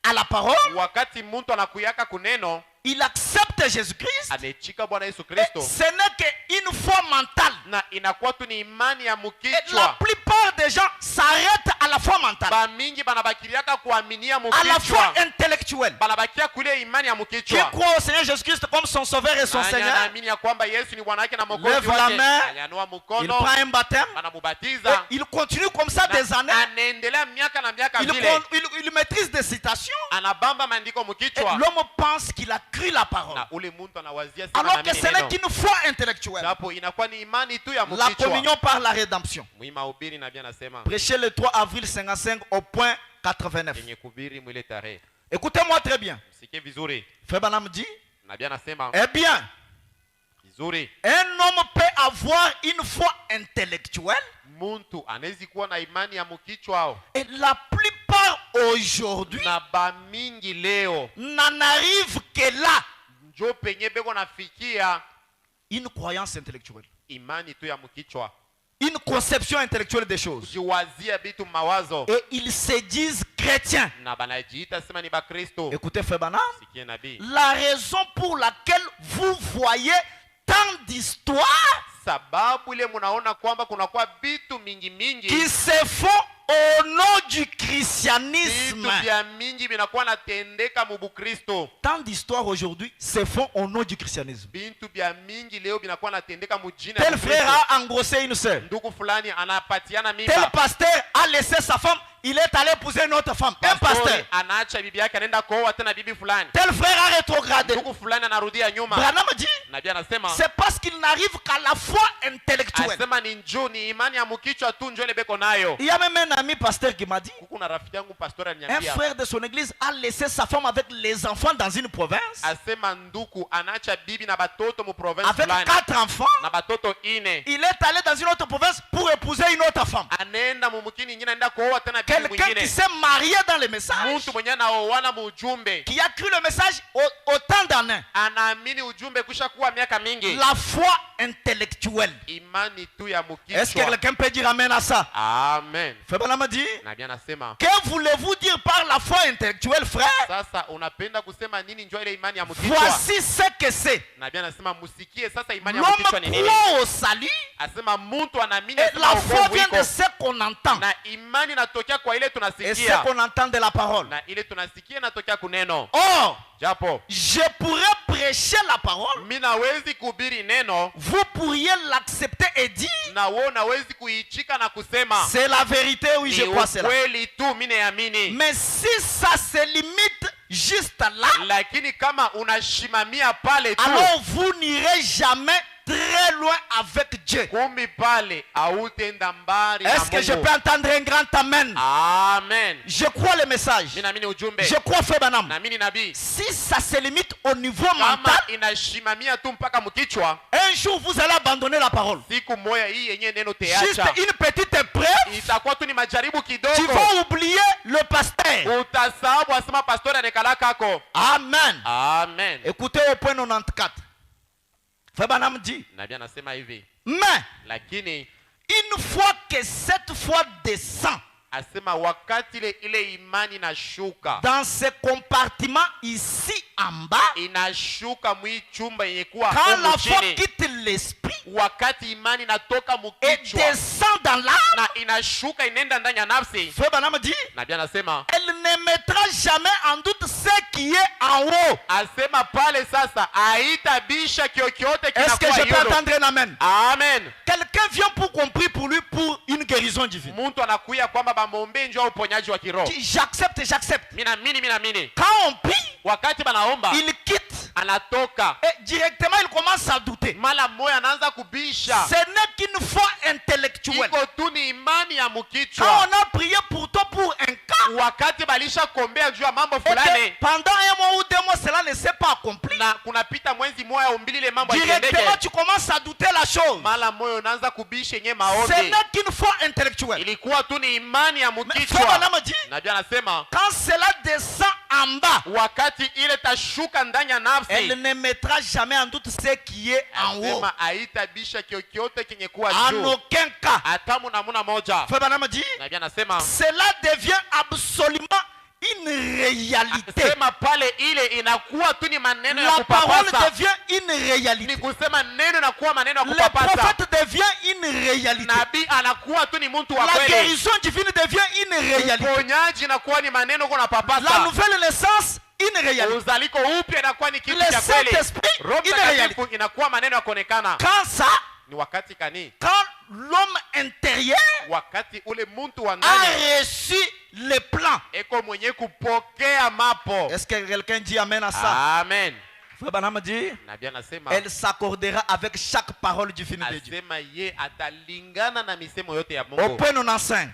à la parole, wakati muntu anakuyaka kuneno, il accepte Jésus-Christ. anechika Bwana Yesu Et Kristo, ce n'est qu'une foi mentale. na inakuwa tu ni imani ya Et la mukichwa. plupart des gens s'arrêtent à la foi mentale, Ba mingi banabakiriaka kuaminia à la foi mukichwa, intellectuelle. banabakia kule imani ya Qui mukichwa. croit au Seigneur Jésus-Christ comme son sauveur et son Nani Seigneur, anaamini ya kwamba Yesu ni Bwana wake na Mwokozi lève la wake, main, anyanua il mkono, prend un baptême, et banamubatiza, il continue comme ça des na années. anaendelea miaka na miaka Il, vile, il maîtrise des citations. anabamba maandiko Et mukichwa, l'homme pense qu'il a cru la parole. na ule muntu anawazia sana Alors que naamini ce n'est neno. qu'une foi intellectuelle. Hapo inakuwa ni imani tu ya La mukichwa. communion par la rédemption. Mwima hubiri nabii anasema Prêché le 3 avril 55 au point 89. yenye kuhubiri mwile tarehe. Écoutez-moi très bien. Msikie vizuri, Frère Branham dit, nabii anasema eh bien, vizuri, un homme peut avoir une foi intellectuelle muntu anawezi kuwa na imani ya mukichwa et la plupart aujourd'hui na bamingi leo n'en arrive que là. njo penye beko nafikia Une croyance intellectuelle. imani tu ya mukichwa, Une conception intellectuelle des choses. kujiwazia bitu mawazo, Et ils se disent chrétiens. na banajiita sema ni bakristo. Écoutez, Frère Branham, Sikie nabii, la raison pour laquelle vous voyez tant d'histoires sababu ile munaona kwamba kunakuwa bitu mingi mingi, qui se font au nom du vitu christianisme. vya mingi vinakuwa natendeka mu Bukristo. Tant d'histoires aujourd'hui se font au nom du christianisme. Bintu vya mingi leo vinakuwa natendeka mu jina Tel la frère Kristo. a engrossé une sœur. Ndugu fulani anapatiana Tel mimba, pasteur a laissé sa femme, il est allé épouser une autre femme. Un pastori pasteur. anaacha bibi yake anaenda kuoa tena bibi fulani, Tel frère a rétrogradé. ndugu fulani anarudia nyuma. Branham dit, Nabii anasema c'est parce qu'il n'arrive qu'à la foi intellectuelle. asema ni njoo, ni imani ya mkichwa tu njoo ile beko nayo. Il y a même un ami pasteur qui m'a dit, Kuku na rafiki yangu pastori un aliniambia, frère de son église a laissé sa femme avec les enfants dans une province, asema nduku anaacha bibi na batoto mu province avec fulani 4 enfants. na batoto ine, Il est allé dans une autre province pour pour épouser une autre femme. anaenda mumukini ingine anaenda kuoa tena bibi Quelqu'un qui mwingine. s'est marié dans le message, Mtu mwenye anaoana mujumbe, qui a cru le message autant d'années. anaamini ujumbe kusha kuwa miaka mingi. La foi intellectuelle. Imani tu ya Est-ce que mukichwa. quelqu'un peut dire amen à ça? Amen. Fabana m'a dit, Nabii anasema, que voulez-vous dire par la foi intellectuelle, frère? sasa unapenda kusema nini njoo ile imani ya mukichwa? Voici ce que c'est. Nabii anasema musikie sasa imani ya L'homme mukichwa ni nini? croit au salut Asema mtu anaamini et asema la foi wokovu vient iko. de ce qu'on entend. Na imani inatokea kwa ile Et ce tunasikia. qu'on entend de la parole. Na ile tunasikia inatokea kuneno. Or, Japo je pourrais prêcher la parole, mimi nawezi kuhubiri neno vous pourriez l'accepter et dire, na wewe unawezi kuichika na kusema c'est la vérité, oui, je ni crois cela. ukweli tu mimi naamini. Mais si ça se limite juste là, Lakini kama unashimamia pale tu, alors vous n'irez jamais très loin avec Dieu. kumbi pale hautenda mbali na Est-ce que je Mungu. peux entendre un grand amen? Amen. Je crois le message. Mimi naamini ujumbe. Je crois Febanam. Naamini nabii. Si ça se limite au niveau Kama mental, inashimamia tu mpaka mkichwa, un jour vous allez abandonner la parole. siku moja hii yenyewe neno Juste teacha. une petite épreuve, Itakuwa tu ni majaribu tu kidogo. vas oublier le pasteur. Utasahabu asema pastori anekala kako. Amen. Amen. Écoutez au point 94. Febanam dit, Nabii anasema hivi, mais lakini une fois que cette foi descend asema wakati ile imani inashuka, dans ce compartiment ici en bas, inashuka mwi chumba yenye kuwa quand la humu foi chini, quitte l'esprit wakati imani inatoka et mkichwa descend dans l'âme, na inashuka inaenda ndani ya nafsi, Febanam dit, nabii anasema elle ne mettra jamais en doute ce qui est en haut. asema pale sasa haitabisha kyokyote Est-ce que je kinakuwa peux yulu. entendre un amen? Amen. Quelqu'un vient pour qu'on prie pour lui pour une guérison divine. Mtu anakuya kwamba bamombe njoo uponyaji wa kiroho. J'accepte, j'accepte. Mimi naamini Quand on prie, wakati banaomba il quitte anatoka et directement il commence à douter. mala moya anaanza kubisha. Ce n'est qu'une foi intellectuelle. Iko tu ni imani ya Quand mkichwa. on a prié pour toi pour un cas, Wakati balisha kombea juu ya mambo et que fulani pendant un mois ou 2 mois, cela ne s'est pas accompli. na kunapita mwezi moya au mbili ile mambo Directement, yakiendeke, tu commences à douter la chose. mala moyo unaanza kubisha yenye Ce maombi. n'est qu'une foi intellectuelle. Ilikuwa tu ni imani ya Mais mkichwa. Frère Branham dit, Nabii anasema quand cela descend en bas, wakati ile tashuka ndani ya nafsi, elle ne mettra jamais en doute ce qui est en haut. asema haitabisha kyokyote kenye kuwa En juu aucun cas. hata namuna moja. Frère Branham dit, Nabii anasema cela devient absolument une réalité. sema pale ile inakuwa tu ni maneno ya La parole kupapasa. devient une Ni réalité. kusema neno inakuwa maneno ya Le kupapasa. prophète devient une réalité. Nabii anakuwa tu ni mtu wa La kweli. guérison divine devient une réalité. Uponyaji inakuwa ni maneno kuna La papasa. nouvelle naissance, une réalité. Uzaliko upya inakuwa ni kitu Le cha kweli. Saint-Esprit, Roho une Mtakatifu inakuwa maneno ya kuonekana. Quand ça, Ni wakati kani? quand l'homme intérieur Wakati ule mtu wa a ndani reçu le plan. eko mwenye kupokea mapo. Est-ce que quelqu'un dit amen à ça? Amen. Frère Branham dit, Nabii anasema elle s'accordera avec chaque parole divine de Dieu. asema ye atalingana na misemo yote ya Au Mungu. point 95.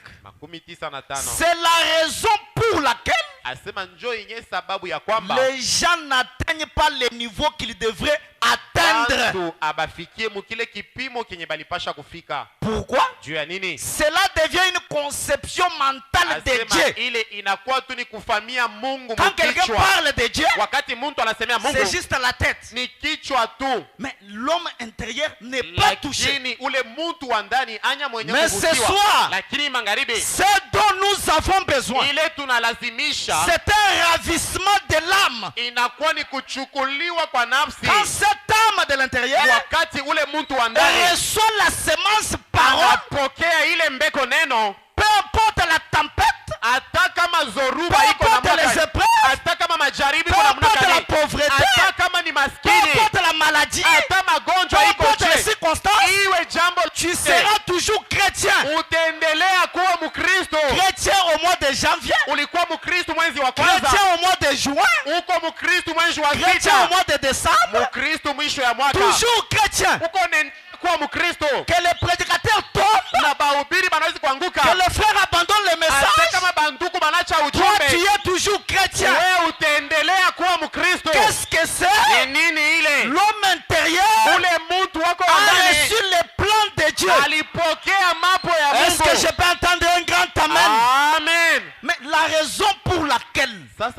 95. C'est la raison pour laquelle Asema njoo yenye sababu ya kwamba les gens n'atteignent pas le niveau qu'ils devraient atteindre. watu abafikie mukile kipimo kenye balipasha kufika. Pourquoi? Juu ya nini? Cela devient une conception mentale de Asema Dieu. ile inakuwa tu ni kufamia Mungu Quand quelqu'un mkichwa. parle de Dieu, Wakati mtu anasemea Mungu c'est juste la tête. ni kichwa tu, Mais l'homme intérieur n'est pas touché. lakini ule mtu wa ndani anya mwenye Mais ce kuvutiwa. soir, Lakini magharibi Ce dont nous avons besoin, ile tunalazimisha c'est un ravissement de l'âme. inakuwa ni kuchukuliwa kwa nafsi. Quand cette âme de l'intérieur Wakati ule mtu wa ndani reçoit la semence parole, anapokea ile mbeko neno, peu importe la tempête, hata kama zoruba peu iko na importe les mwaka, épreuves, hata kama majaribu peu iko namna importe la gani, pauvreté, hata kama ni peu maskini, importe la maladie, hata peu magonjwa iko importe les je, circonstances, iwe jambo tu seras toujours chrétien. utaendelea kuwa Mkristo. Chrétien au mois de janvier, Ulikuwa Mkristo mwezi wa kwanza, chrétien au mois de juin, uko Mkristo mwezi wa chrétien au sita, mois de décembre, Mkristo mwisho ya mwaka, toujours chrétien. uko kuwa Mkristo. Que les prédicateurs tombent, Na bahubiri banawezi kuanguka, que les frères abandonnent le hata message, kama banduku banacha toi tu ujumbe, es toujours chrétien. wewe utaendelea kuwa Mkristo. Qu'est-ce que c'est? Ni nini ile? L'homme intérieur Ule mtu wako a ndani reçu le plan de Dieu. alipokea mapo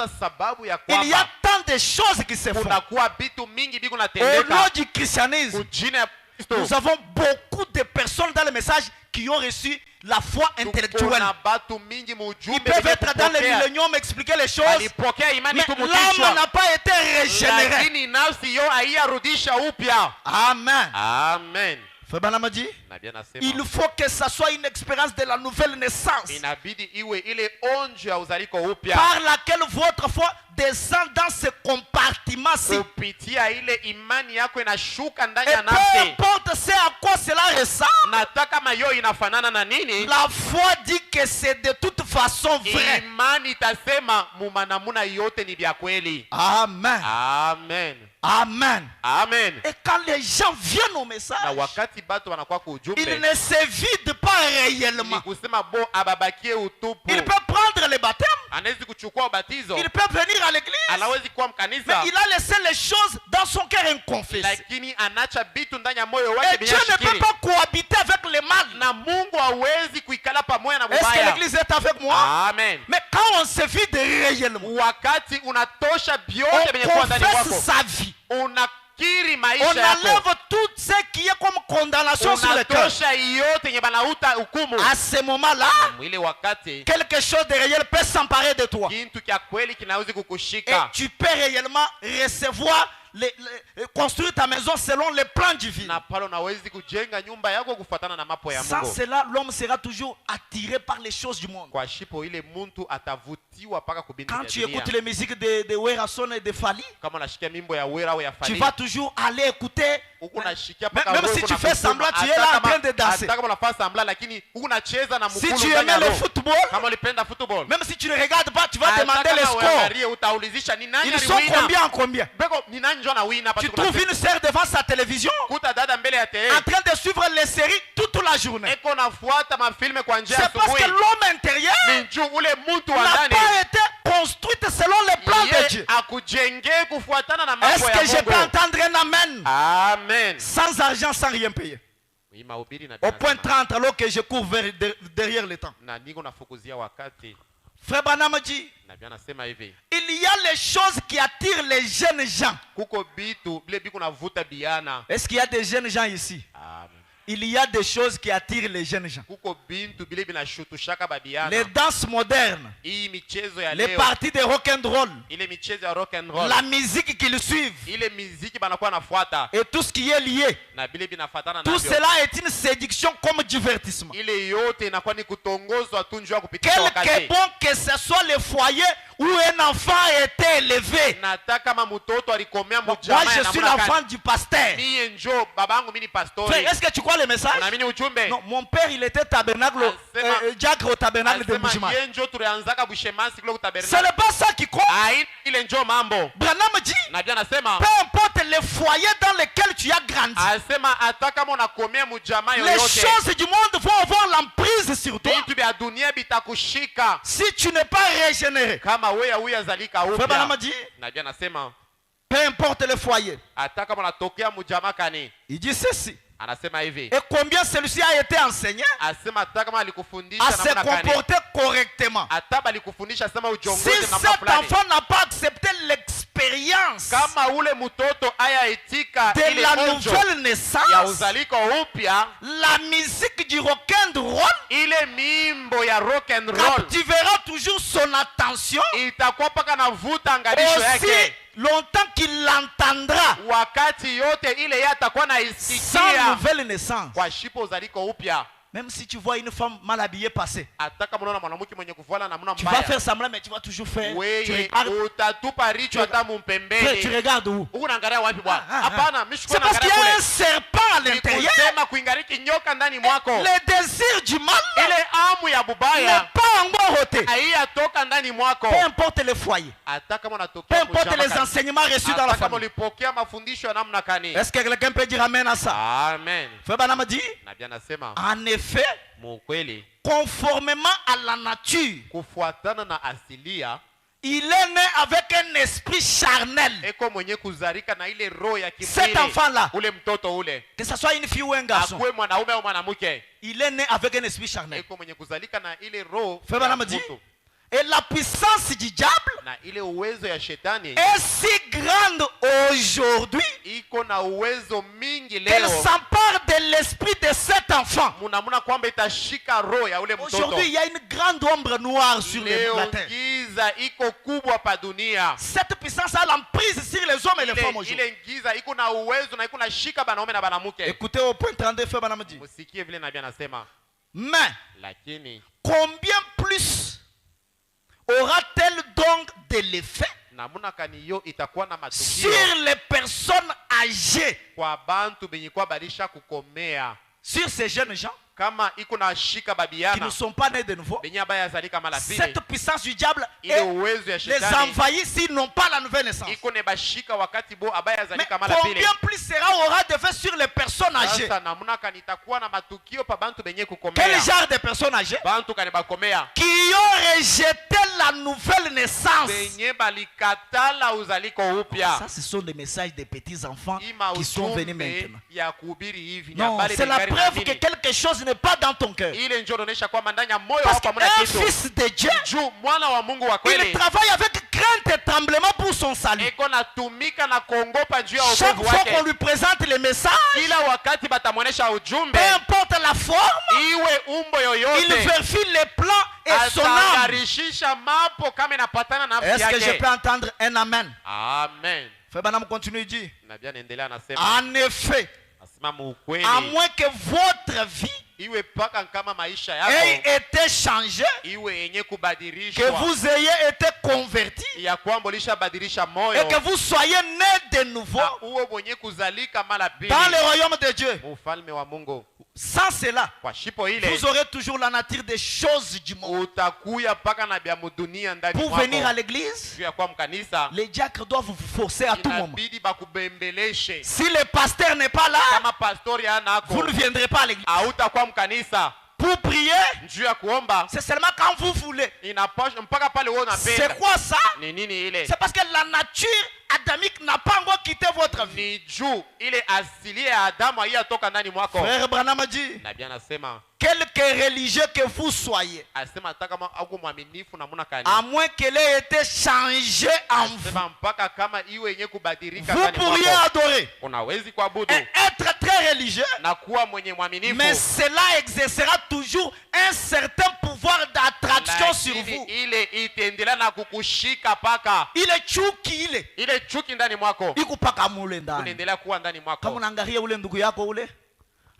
sasa sababu ya Il y a kwamba tant de choses qui se font. kunakuwa vitu mingi biku Au nom natendeka du christianisme, kujina ya Kristo. nous avons beaucoup de personnes dans le message qui ont reçu la foi intellectuelle. Kuna batu mingi Ils mujumbe peuvent benye être dans le kupokea. millénium, expliquer les choses, Alipokea imani mais tu l'âme mukichwa, n'a pas été régénérée. lakini nafsi yo haiyarudisha upya. Amen. Amen. Frère Branham dit, Nabii anasema il faut que ça soit une expérience de la nouvelle naissance inabidi iwe ile onjo ya uzaliko upya par laquelle votre foi descend dans ce compartiment-ci. kupitia ile imani yako inashuka ndani Et ya peu nafsi. importe c'est à quoi cela ressemble, Nataka kama yo inafanana na nini, la foi dit que c'est de toute façon vrai. imani itasema mumanamuna yote ni vya kweli. Amen. Amen. Amen. Amen. Et quand les gens viennent au Na message, wakati batu wanakuwa ils kujumbe ne se vident pas ni réellement. kusema bo ababakie utupu. Il peut prendre le baptême, Anawezi kuchukua ubatizo, il peut venir à l'église, anawezi kuwa mais mkanisa, il a laissé les choses dans son cœur inconfessées. lakini anacha bitu ndani ya moyo Et wake Dieu ne peut binyashikiri. pas cohabiter avec le mal. Na Mungu hawezi kuikala pamoja na Est-ce que mubaya. l'église est avec moi? Amen. Mais quand on se vide réellement, Wakati unatosha on vyote vyenye kuwa ndani confesse mwako, sa vie. unakiri On maisha yako, enlève tout ce qui est comme condamnation sur le cœur. unatosha yote yenye banauta hukumu. À ce moment-là, Mwile wakati quelque chose de réel peut s'emparer de toi. kintu kya kweli kinawezi Et kukushika tu peux réellement recevoir, construire ta maison selon les plans divins. na pale unawezi kujenga nyumba yako kufuatana na mapo ya Sans Mungu. cela, l'homme sera toujours attiré par les choses du monde. Kwa shipo ile muntu atavutiwa paka kubinti Quand ya tu dunia. écoutes les musiques de Werason et de Fali, Kama unashikia mimbo ya wera au ya tu fali, vas toujours aller écouter. huku unashikia Même paka roho si tu kuna fais kusema, semblant, tu es hata là en kama- train de danser. hata kama unafanya semblant, lakini huku unacheza na Si mkulu tu ndani ya aimais le roho. football, Kama ulipenda football, même si tu ne regardes pas, tu vas hata demander kama les scores. uangalie, utaulizisha ni nani Ils sont aliwina. combien en combien? Beko ni nani ndio anawina hapa Tu siku na trouves siku. une sœur devant sa télévision Kuta dada mbele ya tele en train de suivre les séries toute la journée. eko nafuata mafilme kwa njia ya C'est parce que asubuhi. l'homme intérieur Ni juu ule mtu wa n'a ndani pas été construite selon les plans de yeye Dieu. akujengee kufuatana na Est-ce mambo que je ya peux Mungu. entendre un amen? Amen. Sans argent, sans rien payer. Oui, mahubiri na Au point binadamu. 30, alors que je cours derrière le temps. Na niko nafukuzia wakati Frère Branham dit, na bia nasema hivi, il y a les choses qui attirent les jeunes gens. kuko bitu bile biku navuta biana. Est-ce qu'il y a des jeunes gens ici? Amen. Il y a des choses qui attirent les jeunes gens. Kuko bintu bile binashutushaka babiana. Les danses modernes, Hii michezo ya les leo, parties de rock and roll, ile michezo ya rock and roll, la musique qu'ils suivent ile miziki banakuwa nafuata et tout ce qui est lié. na bile binafatana Tout navyo, cela est une séduction comme divertissement. ile yote inakuwa ni kutongozwa tu njoo ya kupitisha Quelque wakati. bon que ce soit le foyer où un enfant a été élevé. Nataka kama mtoto alikomea Moi, mujama je ya suis namna l'enfant gani. du pasteur. Mie njoo babangu mimi ni pastori. Frère, est-ce que tu crois le message? Unaamini ujumbe? Non, mon père, il était tabernacle, diacre au tabernacle de Alisema Bushima. yeye njoo tulianzaka Bushemasi kule Ce kutabernacle. n'est pas ça qui compte. Ai ile njoo mambo. Branham dit, Na bia nasema peu importe le foyer dans lequel tu as grandi, asema hata kama unakomea mujama les yoyote, choses du monde vont avoir l'emprise sur toi vitu vya dunia bitakushika si tu n'es pas régénéré. kama wewe huyazalika Frère Branham upya. dit, Na bia nasema peu importe le foyer. hata kama unatokea mujama kani, Il dit ceci. anasema hivi, Et combien celui-ci a été enseigné asema hata kama alikufundisha à se namna gani, comporter correctement. hata balikufundisha sema Si ujongoze namna cet fulani. enfant n'a pas accepté l'expérience Kama ule mtoto aya itika de ile la onjo nouvelle ya naissance, uzaliko upya, la musique du rock and roll ile mimbo ya rock and roll captivera toujours son attention itakuwa paka navuta angalisho aussi yake longtemps qu'il l'entendra wakati yote ile yeye atakuwa sans naisikia nouvelle naissance. kwa shipo uzaliko upya. Même si tu vois une femme mal habillée passer, Hata kama unaona mwanamke mwenye kuvala namna tu vas mbaya, faire semblant, mais tu vas toujours faire. Tu wewe regardes, utatupa richo hata frère, tu mumpembeni. regardes où? Huko naangalia wapi bwana? Ah, ah, Hapana, mimi C'est sikuwa parce qu'il y naangalia a un kule. serpent à l'intérieur. Nikusema kuingariki nyoka ndani mwako. Le désir du mal Ile amu ya n'est bubaya pas encore ôté. haiyatoka ndani mwako. Peu importe le foyer, Hata kama peu unatokea importe mjama les kani. enseignements reçus dans la Hata kama famille. ulipokea mafundisho ya namna kani. Est-ce que quelqu'un peut dire amen à ça? Amen. Frère Branham dit, Na bia nasema en effet, mukweli conformément à la nature, kufuatana na asilia il est né avec un esprit charnel. eko mwenye kuzarika na ile roho ya Cet kimwili. enfant-là, Ule mtoto ule que ce soit une fille ou un garçon, akuwe mwanaume au mwanamke, il est né avec un esprit charnel. eko mwenye kuzalika na ile roho Frère ya Branham dit, mtu. Et la puissance du diable na ile uwezo ya shetani est si grande aujourd'hui iko na uwezo mingi qu'elle leo s'empare de l'esprit de cet enfant. munamuna kwamba itashika roho ya ule mtoto. Aujourd'hui, il y a une grande ombre noire sur Leo la terre. giza iko kubwa pa dunia. Cette puissance a l'emprise sur les hommes et les femmes aujourd'hui. Ile giza iko na uwezo na iko na shika banaume na banamuke. Écoutez au point 32, frère Branham dit. Musikie vile nabii anasema. Mais Lakini combien plus aura-t-elle donc de l'effet namuna kaniyo itakuwa na sur matukio les personnes âgées, kwa bantu benye kwa balisha kukomea, sur ces jeunes gens kama iko na shika qui babiana ne sont pas nés de nouveau? benye abaya zalika mala pili. Cette puissance du diable Ile uwezo ya les shetani envahit s'ils n'ont pas la nouvelle naissance. iko ne bashika wakati bo abaya Mais zalika mala pili. combien plus cela aura d'effet sur les personnes âgées? Sasa namuna kanitakuwa na matukio pa bantu benye Quel kukomea, genre de personnes âgées? bantu kane bakomea Qui ont rejeté la nouvelle naissance. benye balikatala uzaliko upya. Ça, ce sont des messages des petits enfants Ima qui sont venus ujumbe maintenant. ya kuhubiri hivi Non, nyabale c'est la bengari na preuve que nini. quelque chose n'est pas dans ton cœur. Ile njoo inaonyesha kwamba ndani ya moyo Parce wako hamna qu'un kitu. fils de Dieu, Juu mwana wa Mungu wa il kweli travaille avec crainte et tremblement pour son salut. eko natumika na kuongopa juu ya Chaque wokovu fois qu'on wake. lui présente les messages, Kila wakati batamwonesha ujumbe, peu importe la forme, iwe umbo il yoyote, vérifie les plans et son âme. atangarishisha mapo kama inapatana na Est-ce nafsi que je yake. peux entendre un amen? Amen. Frère Branham continue, il dit, Nabii anaendelea anasema, en effet, asimama ukweli, à moins que votre vie iwe paka kama maisha ait yako été changée, iwe yenye que kubadilishwa, vous ayez été convertis ya kwamba ulishabadilisha et moyo que vous soyez nés de nouveau na uwe mwenye kuzalika mara pili dans le royaume de Dieu. ufalme wa Mungu. Sans cela, Kwa shipo ile vous aurez toujours la nature des choses du monde. utakuya paka na bya mudunia ndani Pour venir à mwako. l'église, Juu ya kwa mkanisa les diacres doivent vous forcer à tout moment. inabidi bakubembeleshe. Si le pasteur n'est pas là, Kama pastori anako vous ne viendrez pas à l'église. hautakuwa mkanisa. Pour prier, Juu ya kuomba c'est seulement quand vous voulez. inapasha mpaka pale wewe C'est unapenda. quoi ça? Ni nini ile? C'est parce que la nature adamique n'a pas encore quitté votre vie. Ni juu ile asili ya Adamu haiyatoka ndani mwako. Frère Branham a dit, Nabii anasema quelque religieux que vous soyez, asema hata kama au mwaminifu namuna kani. à moins qu'elle ait été changée en vous, Asema mpaka kama iwe yenye kubadilika vous ndani pourriez mwako. adorer Unawezi kuabudu et être très religieux, na kuwa mwenye mwaminifu. mais cela exercera toujours un certain pouvoir d'attraction sur Lakini vous. ile itaendelea na kukushika paka Ile chuki ile chuki ndani mwako iko paka mule ndani. unaendelea kuwa ndani Kama mwako. unaangalia ule ndugu yako ule,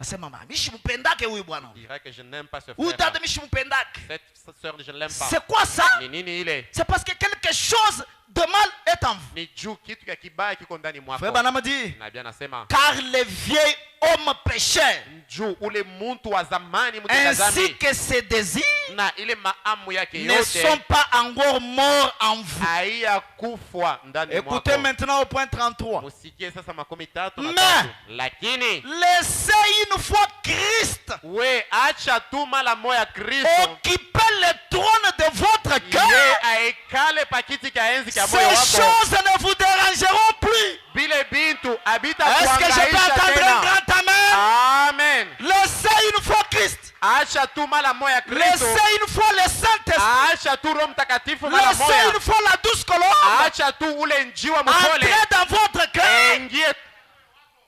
asema mama, mimi simpendake huyu bwana. Dirait que je n'aime pas ce Huyu frère. dada mimi simpendake. Cette sœur je ne l'aime pas. C'est quoi ça? Ni nini ile? C'est parce que quelque chose de mal est en vous. Ni juu kitu ya kibaya kiko ndani mwako. Frère Branham dit, Nabii anasema car les vieils hommes pécheurs juu ule muntu wa zamani mtenda ainsi dhambi que ses désirs na ile maamu yake ne sont yote pas encore morts en vous. haiyakufwa ndani mwako. Écoutez maintenant au point 33. Musikie sasa 13 Mais lakini laissez une fois Christ we acha tu mala moya Kristo occuper le trône de votre ye cœur. aekale pakiti ka enzi ka Ces moyo wako. choses ne vous dérangeront plus. Bile bintu abita Est-ce que je peux kuangaisha entendre un tena. grand amen? Amen. Laissez une fois Christ. Acha tu mala moya Kristo. Laissez une fois le Saint-Esprit. Acha tu Roho Mtakatifu mala Laissez moya. une fois la douce colombe Acha tu ule njiwa mpole. entrer dans votre cœur. Ingie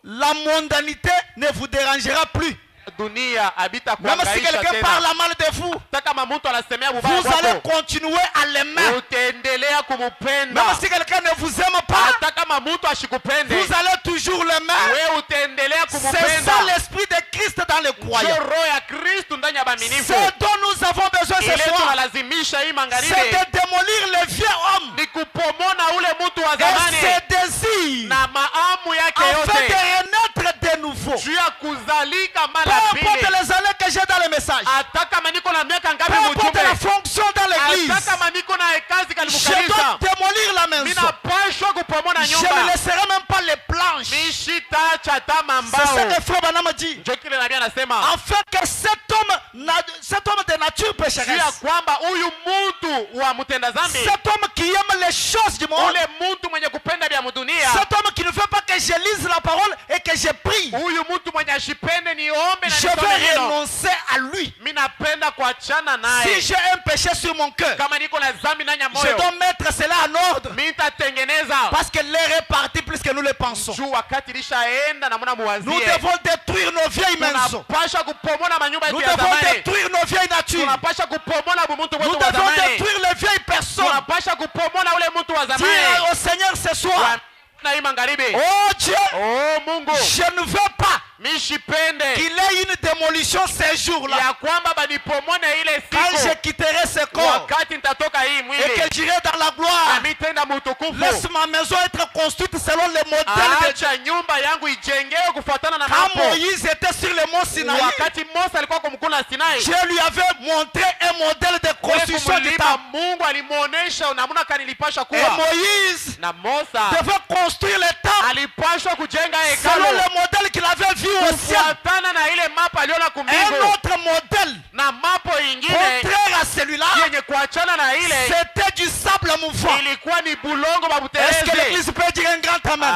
La mondanité ne vous dérangera plus. dunia abita Même si kuangaisha quelqu'un tena. parle mal de vous, Hata kama mtu anasemea bubaya vous allez kwako, continuer à l'aimer. utaendelea kumupenda. Même si quelqu'un ne vous aime pas, Hata kama mtu ashikupende, vous allez toujours l'aimer. wewe utaendelea C'est kumupenda. ça l'esprit de Christ dans les Ndio croyants. roho ya Kristo ndani ya baaminifu. Ce dont nous avons besoin ce Ile soir, tunalazimisha hii c'est magharibi de démolir le vieux homme ni kupomona ule mtu wa et zamani ses désirs na maamu yake afin de yote renaître de nouveau. juu ya kuzalika Peu mara importe pili. les années que j'ai dans le message, Hata kama niko na miaka peu ngapi importe la mjumbe, fonction dans l'église, hata kama niko na kazi je kalimukanisa, dois démolir la maison. ninapashwa kupomona Je ne nyumba. laisserai même pas les planches. Nishitacha ta C'est mambao. ce que Frère Branham dit. Ndio kile nabii anasema Afin que cet homme de nature juu ya pécheresse, kwamba huyu mtu wa mtenda dhambi, cet homme qui aime les choses du monde, ule mtu mwenye kupenda vya dunia, cet homme qui ne veut pas que je lise la parole et que je prie, huyu mtu mwenye ashipende niombe na je nisome vais neno, renoncer à lui. minapenda kuachana Si naye. j'ai un péché sur mon cœur, Kama niko na dhambi ndani ya je moyo, dois mettre cela en ordre. mitatengeneza. Parce que l'air est parti plus que nous le pensons. Juu wakati ilishaenda na muna Nous muwazie. devons détruire nos vieilles maisons. Tunapasha kupomola manyumba Nous yetu ya devons zamani. détruire nos vieilles natures. Tunapasha kupomola bumuntu Nous wetu wa devons zamani. détruire les vieilles personnes. Tunapasha kupomola ule mtu wa Dis zamani. au Seigneur ce soir, Na hii magharibi. oh Dieu, Oh Mungu, je ne veux pas mishipende qu'il ait une démolition ces jours-là. ya kwamba banipomone ile Quand je siku quitterai ce corps wakati nitatoka hii et mwili que j'irai dans la gloire, na mitenda mutukufu. laisse ma maison être construite selon les modèles de Dieu. Acha nyumba yangu ijengewe kufuatana na Quand mapo. Moïse était sur le mont Sinaï, Wakati Mose alikuwa kumkuna Sinai, Dieu lui avait montré un modèle de construction du mlima temple. Mungu alimuonesha namna kanilipasha Et kuwa. Moïse Na Mosa devait construire le temple alipashwa kujenga selon hekalu le modèle qu'il avait vu au ciel. kufuatana na ile mapa aliona Un kumbingu. autre modèle Na mapo ingine contraire à celui-là, yenye kuachana na ile c'était du sable mouvant. ilikuwa ni bulongo wa Est-ce que buterezi. l'église peut dire un grand amen?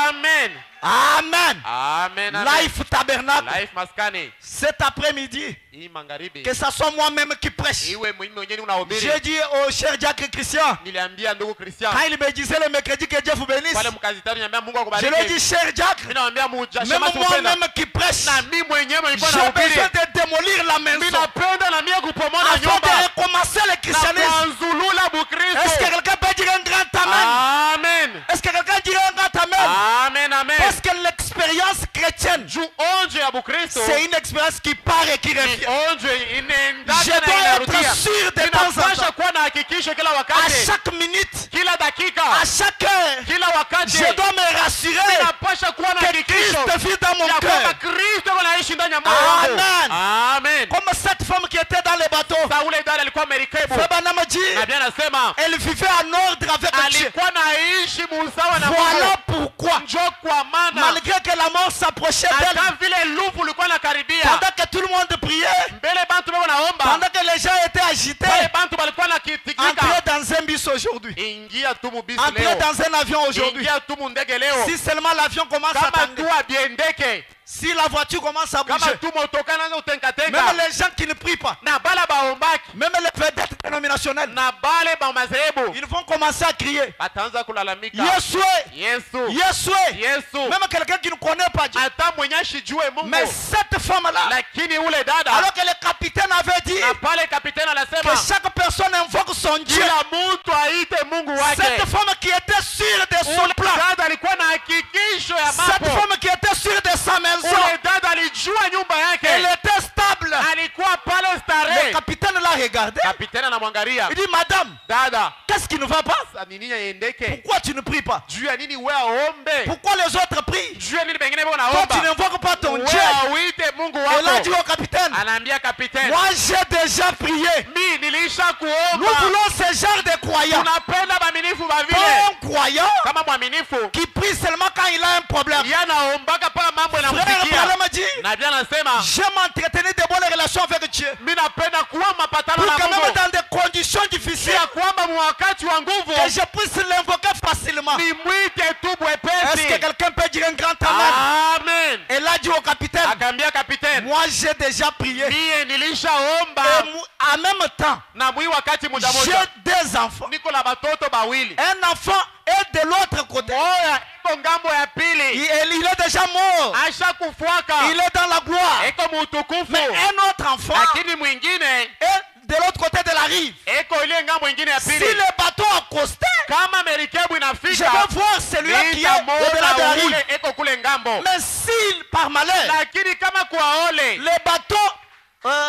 Amen. Amen. Amen. Amen. Life Tabernacle. Life maskani. Cet après-midi, Hii magharibi. que ce soit moi-même qui prêche. Iwe mwenyewe unahubiri. J'ai dit au cher Jacques Christian, Niliambia ndugu Christian. quand il me disait le mercredi que Dieu vous bénisse, Pale mkazitani niambia Mungu je lui ai dit, akubariki. cher Jacques, Mimi naambia muja même shema tupenda. moi-même qui prêche, Na mimi mwenyewe nilikuwa j'ai nahubiri. besoin de démolir la maison Mimi napenda na mimi kupomola afin nyumba. de recommencer le Na christianisme. kuanzulula Est-ce Bukristo. que quelqu'un peut dire un grand amen? Amen. Est-ce que quelqu'un dirait un grand amen? Amen. Amen. Parce que l'expérience chrétienne, Juu onje ya Bukristo. c'est une expérience qui part et qui revient. Onje inaendana Je na dois inarudia. être sûr de temps en Inapasha temps, kuwa na hakikisho kila à wakati. chaque minute, Kila dakika. à chaque heure, Kila wakati. je dois me rassurer Inapasha kuwa na que hakikisho. Christ vit dans mon Ya kwamba cœur. Kristo anaishi ndani ya moyo wangu. Amen. Amen. Comme cette femme qui était dans le bateau, Saule dada alikuwa merikebu. Frère Branham dit, Na Biblia anasema elle vivait en ordre avec Dieu. alikuwa naishi musawa na Voilà Mungu. pourquoi, Njoo kwa maana malgré que la mort s'approchait d'elle, hata vile lufu ulikuwa nakaribia. pendant que tout le monde priait, Mbele bantu bako naomba. pendant que les gens étaient agités, Wale bantu balikuwa nakitikika. entrer dans un bus aujourd'hui, Ingia tu mubisi entrer leo. dans un avion aujourd'hui, Ingia tu mundege leo. si seulement l'avion commence à Kama tu tanguer, abiendeke. si la voiture commence à Kama bouger, tu motoka naanza utenkatenka. même les gens qui ne prient pas, Na bala baombaki. même les vedettes dénominationnelles, Na bale ba madhehebu. ils vont commencer à crier, Ataanza kulalamika. Yeshua, Yesu. Yeshua, Yesu. même quelqu'un qui ne connaît pas Dieu. Hata mwenye ashijue Mungu. Mais cette femme-là, Lakini ule dada. alors que le capitaine avait dit Na pale kapiteni que anasema chaque personne invoque son Dieu, kila mtu aite Mungu wake. cette femme qui était sûre de son Ule plan, dada alikuwa na hakikisho ya cette mambo. femme qui était sûre de sa maison, Ule dada alijua nyumba elle yake. était stable. Alikuwa pale Le starehe. capitaine l'a regardé. Kapiteni anamwangalia. Il dit, madame, Dada, qu'est-ce qui ne va pas? sasa ni nini aiendeke? Pourquoi tu ne pries pas? Juu ya nini wewe aombe? Pourquoi les autres prient? Juu ya nini bengine bako Toi, tu naomba? n'invoques pas ton Dieu. Wewe uite Mungu Elle a dit wako. au capitaine, Anaambia kapiteni, moi j'ai déjà prié. mimi nilisha Nous kuomba. voulons ce genre de croyants. Tunapenda waaminifu wa Pas vile. un croyant Kama mwaminifu, qui prie seulement quand il a un problème. yeye anaombaka pala mambo Frère yanamfikia. Branham dit, Na Biblia anasema, je m'entretenais de bonnes relations avec Dieu. mimi napenda kuwa mapatano Pour na que même Mungu. dans des conditions difficiles, Ya kwamba mwakati wa nguvu que je puisse l'invoquer facilement. nimwite tu Est-ce que bwepesi. quelqu'un peut dire un grand amen? Amen. Elle a dit au capitaine, Akaambia kapiteni, moi j'ai déjà prié. mie nilishaomba En même temps, na mwi wakati muda j'ai moja des enfants. niko na batoto bawili. Un enfant est de l'autre côté. Moya iko ngambo ya pili, Il est déjà mort. asha kufuaka, Il est dans la gloire. iko mutukufu. Mais un autre enfant Lakini mwingine est de l'autre côté de la rive. iko ile ngambo ingine ya Si pili. le bateau accostait, Kama merikebu je inafika, vais voir celui-là qui est au-delà de la nitamwona rive. ule iko kule ngambo. Mais si par malheur, Lakini kama kwa ole le bateau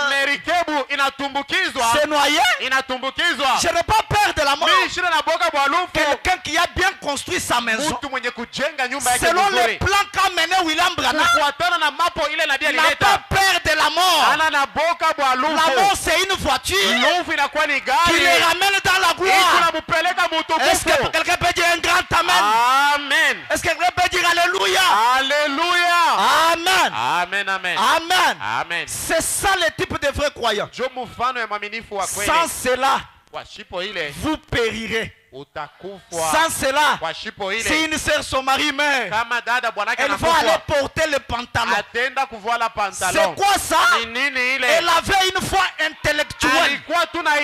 merikebu inatumbukizwa, s'est noyé, inatumbukizwa, je n'ai pas peur de la mort. mimi shida na boga bwa lufu. Quelqu'un qui a bien construit sa maison, Mtu mwenye kujenga nyumba yake selon le vizuri, plan qu'a mené William Branham, kufuatana na mapo ile nabii n'a pas alileta, peur de la mort. ana na boka bwa La lufu. mort, c'est une voiture Lufu inakuwa ni qui gari les ramène dans la iko gloire. namupeleka Est-ce que mutukufu. quelqu'un peut dire un grand amen? Amen. Est-ce que quelqu'un peut dire alléluia? Haleluya. Amen. Amen, amen. Amen. Amen. C'est ça le type de vrais croyants. Jo mfano ya mwaminifu wa kweli. Sans cela, Kwa shipo ile vous périrez. utakufa. Sans cela, Kwa shipo si ile une sœur, son mari meurt, kama dada bwanake elle va aller anakufa, porter le pantalon. atenda kuvala C'est pantalon. quoi ça? Ni nini ile? Elle a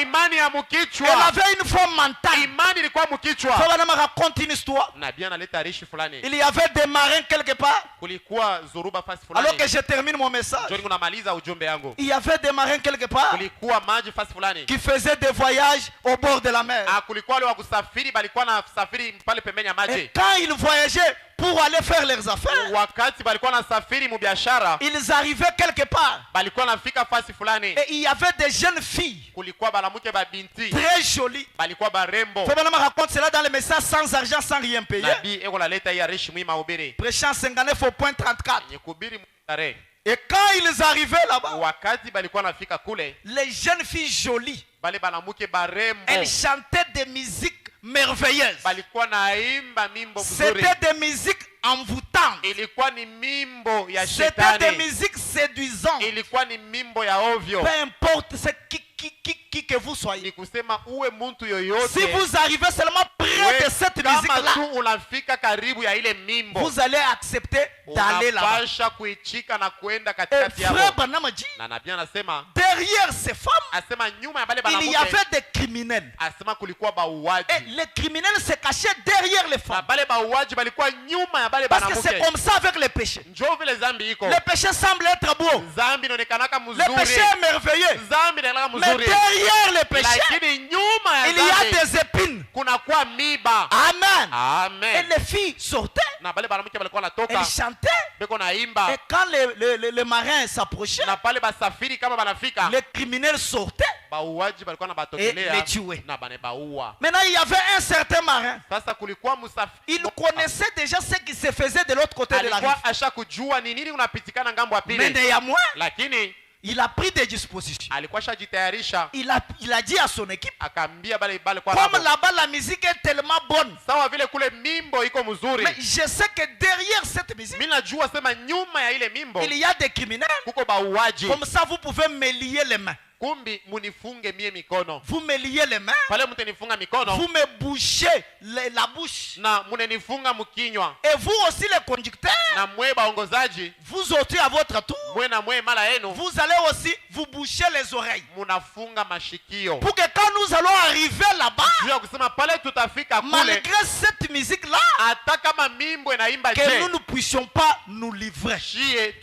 imani ya Elle mkichwa. avait une forme mentale. Imani ilikuwa mkichwa. Frère Branham raconte une histoire. Nabii analeta rishi fulani. Il y avait des marins quelque part. Kulikuwa zoruba fasi Alors fulani. que je termine mon message. Njoo ninamaliza ujumbe yangu. Il y avait des marins quelque part Kulikuwa maji fasi fulani. qui faisaient des voyages au bord de la mer. Kulikuwa wale wa kusafiri balikuwa na safiri pale pembeni ya Et maji. quand ils voyageaient pour aller faire leurs affaires, Wakati balikuwa na safiri mu biashara, ils arrivaient quelque part. balikuwa nafika fasi fulani. Et il y avait des jeunes filles Kulikuwa balamuke ba binti, très jolies. balikuwa barembo. Frère Branham raconte cela dans le message sans argent, sans rien payer. Nabii eko naleta hii arishi mwima ubiri. Prêchant 59 au point 34. Yenye kuhubiri mstari. Et quand ils arrivaient là-bas, Wakati balikuwa nafika kule, les jeunes filles jolies, bale balamuke barembo, elles chantaient des musiques merveilleuses. balikuwa naimba mimbo mzuri. C'était des musiques envoûtantes. Ilikuwa ni mimbo ya C'était des shetani. musiques séduisantes. Ilikuwa ni mimbo ya ovyo. Peu importe qui que vous Ni soyez. kusema uwe mtu yoyote. Si vous arrivez seulement près de cette kama musique-là, tu unafika karibu ya ile mimbo, vous allez accepter d'aller là-bas. unapasha kuichika na kuenda Et katikati frère yao. Branham dit, Na nabii anasema, derrière ces femmes, asema nyuma ya bale il y banamuke, avait des criminels. asema kulikuwa Et bauaji. les criminels se cachaient derrière les Na femmes. bale bauaji balikuwa nyuma ya bale Parce que c'est banamuke. comme ça avec les péchés. Njoo vile zambi iko. Le péché semble être beau. Zambi inaonekanaka Le péché mzuri. est merveilleux. Zambi inaonekana Mais mzuri. derrière le péché, Lakini nyuma ya il y a zambi des épines. kunakuwa miba. Amen. Et Amen. les filles sortaient, Na bale banamuke balikuwa natoka elles chantaient. beko naimba. Et quand les marins s'approchaient, Na pale basafiri kama banafika, les criminels sortaient bauaji balikuwa na et batokelea les tuaient. na banebaua. Maintenant, il y avait un certain marin. Sasa kulikuwa Il connaissait déjà ce qui se faisait de l'autre côté de la rive. alikuwa asha kujua ni nini unapitikana ngambo ya Mais pili, néanmoins, lakini il a pris des dispositions. alikuwa ashajitayarisha. Il a dit à son équipe, Akaambia bale kwa comme nabo, là-bas la musique est tellement bonne, sawa vile kule mimbo iko mzuri, mais je sais que derrière cette musique, mimi najua sema nyuma ya ile mimbo il y a des criminels. kuko bauaji. Comme ça, vous pouvez me lier les mains. Kumbi munifunge mie mikono, Vous me liez les mains. pale mtenifunga mikono Vous me bouchez la bouche. na munenifunga mkinywa, Et vous aussi, les conducteurs, na mwe baongozaji vous aussi à votre tour, mwe na mwe mala yenu vous allez aussi vous boucher les oreilles. munafunga mashikio, Pour que quand nous allons arriver là-bas, juu ya kusema pale tutafika kule, malgré cette musique-là, hata kama mimbo inaimba que nous je ne puissions pas nous livrer. shie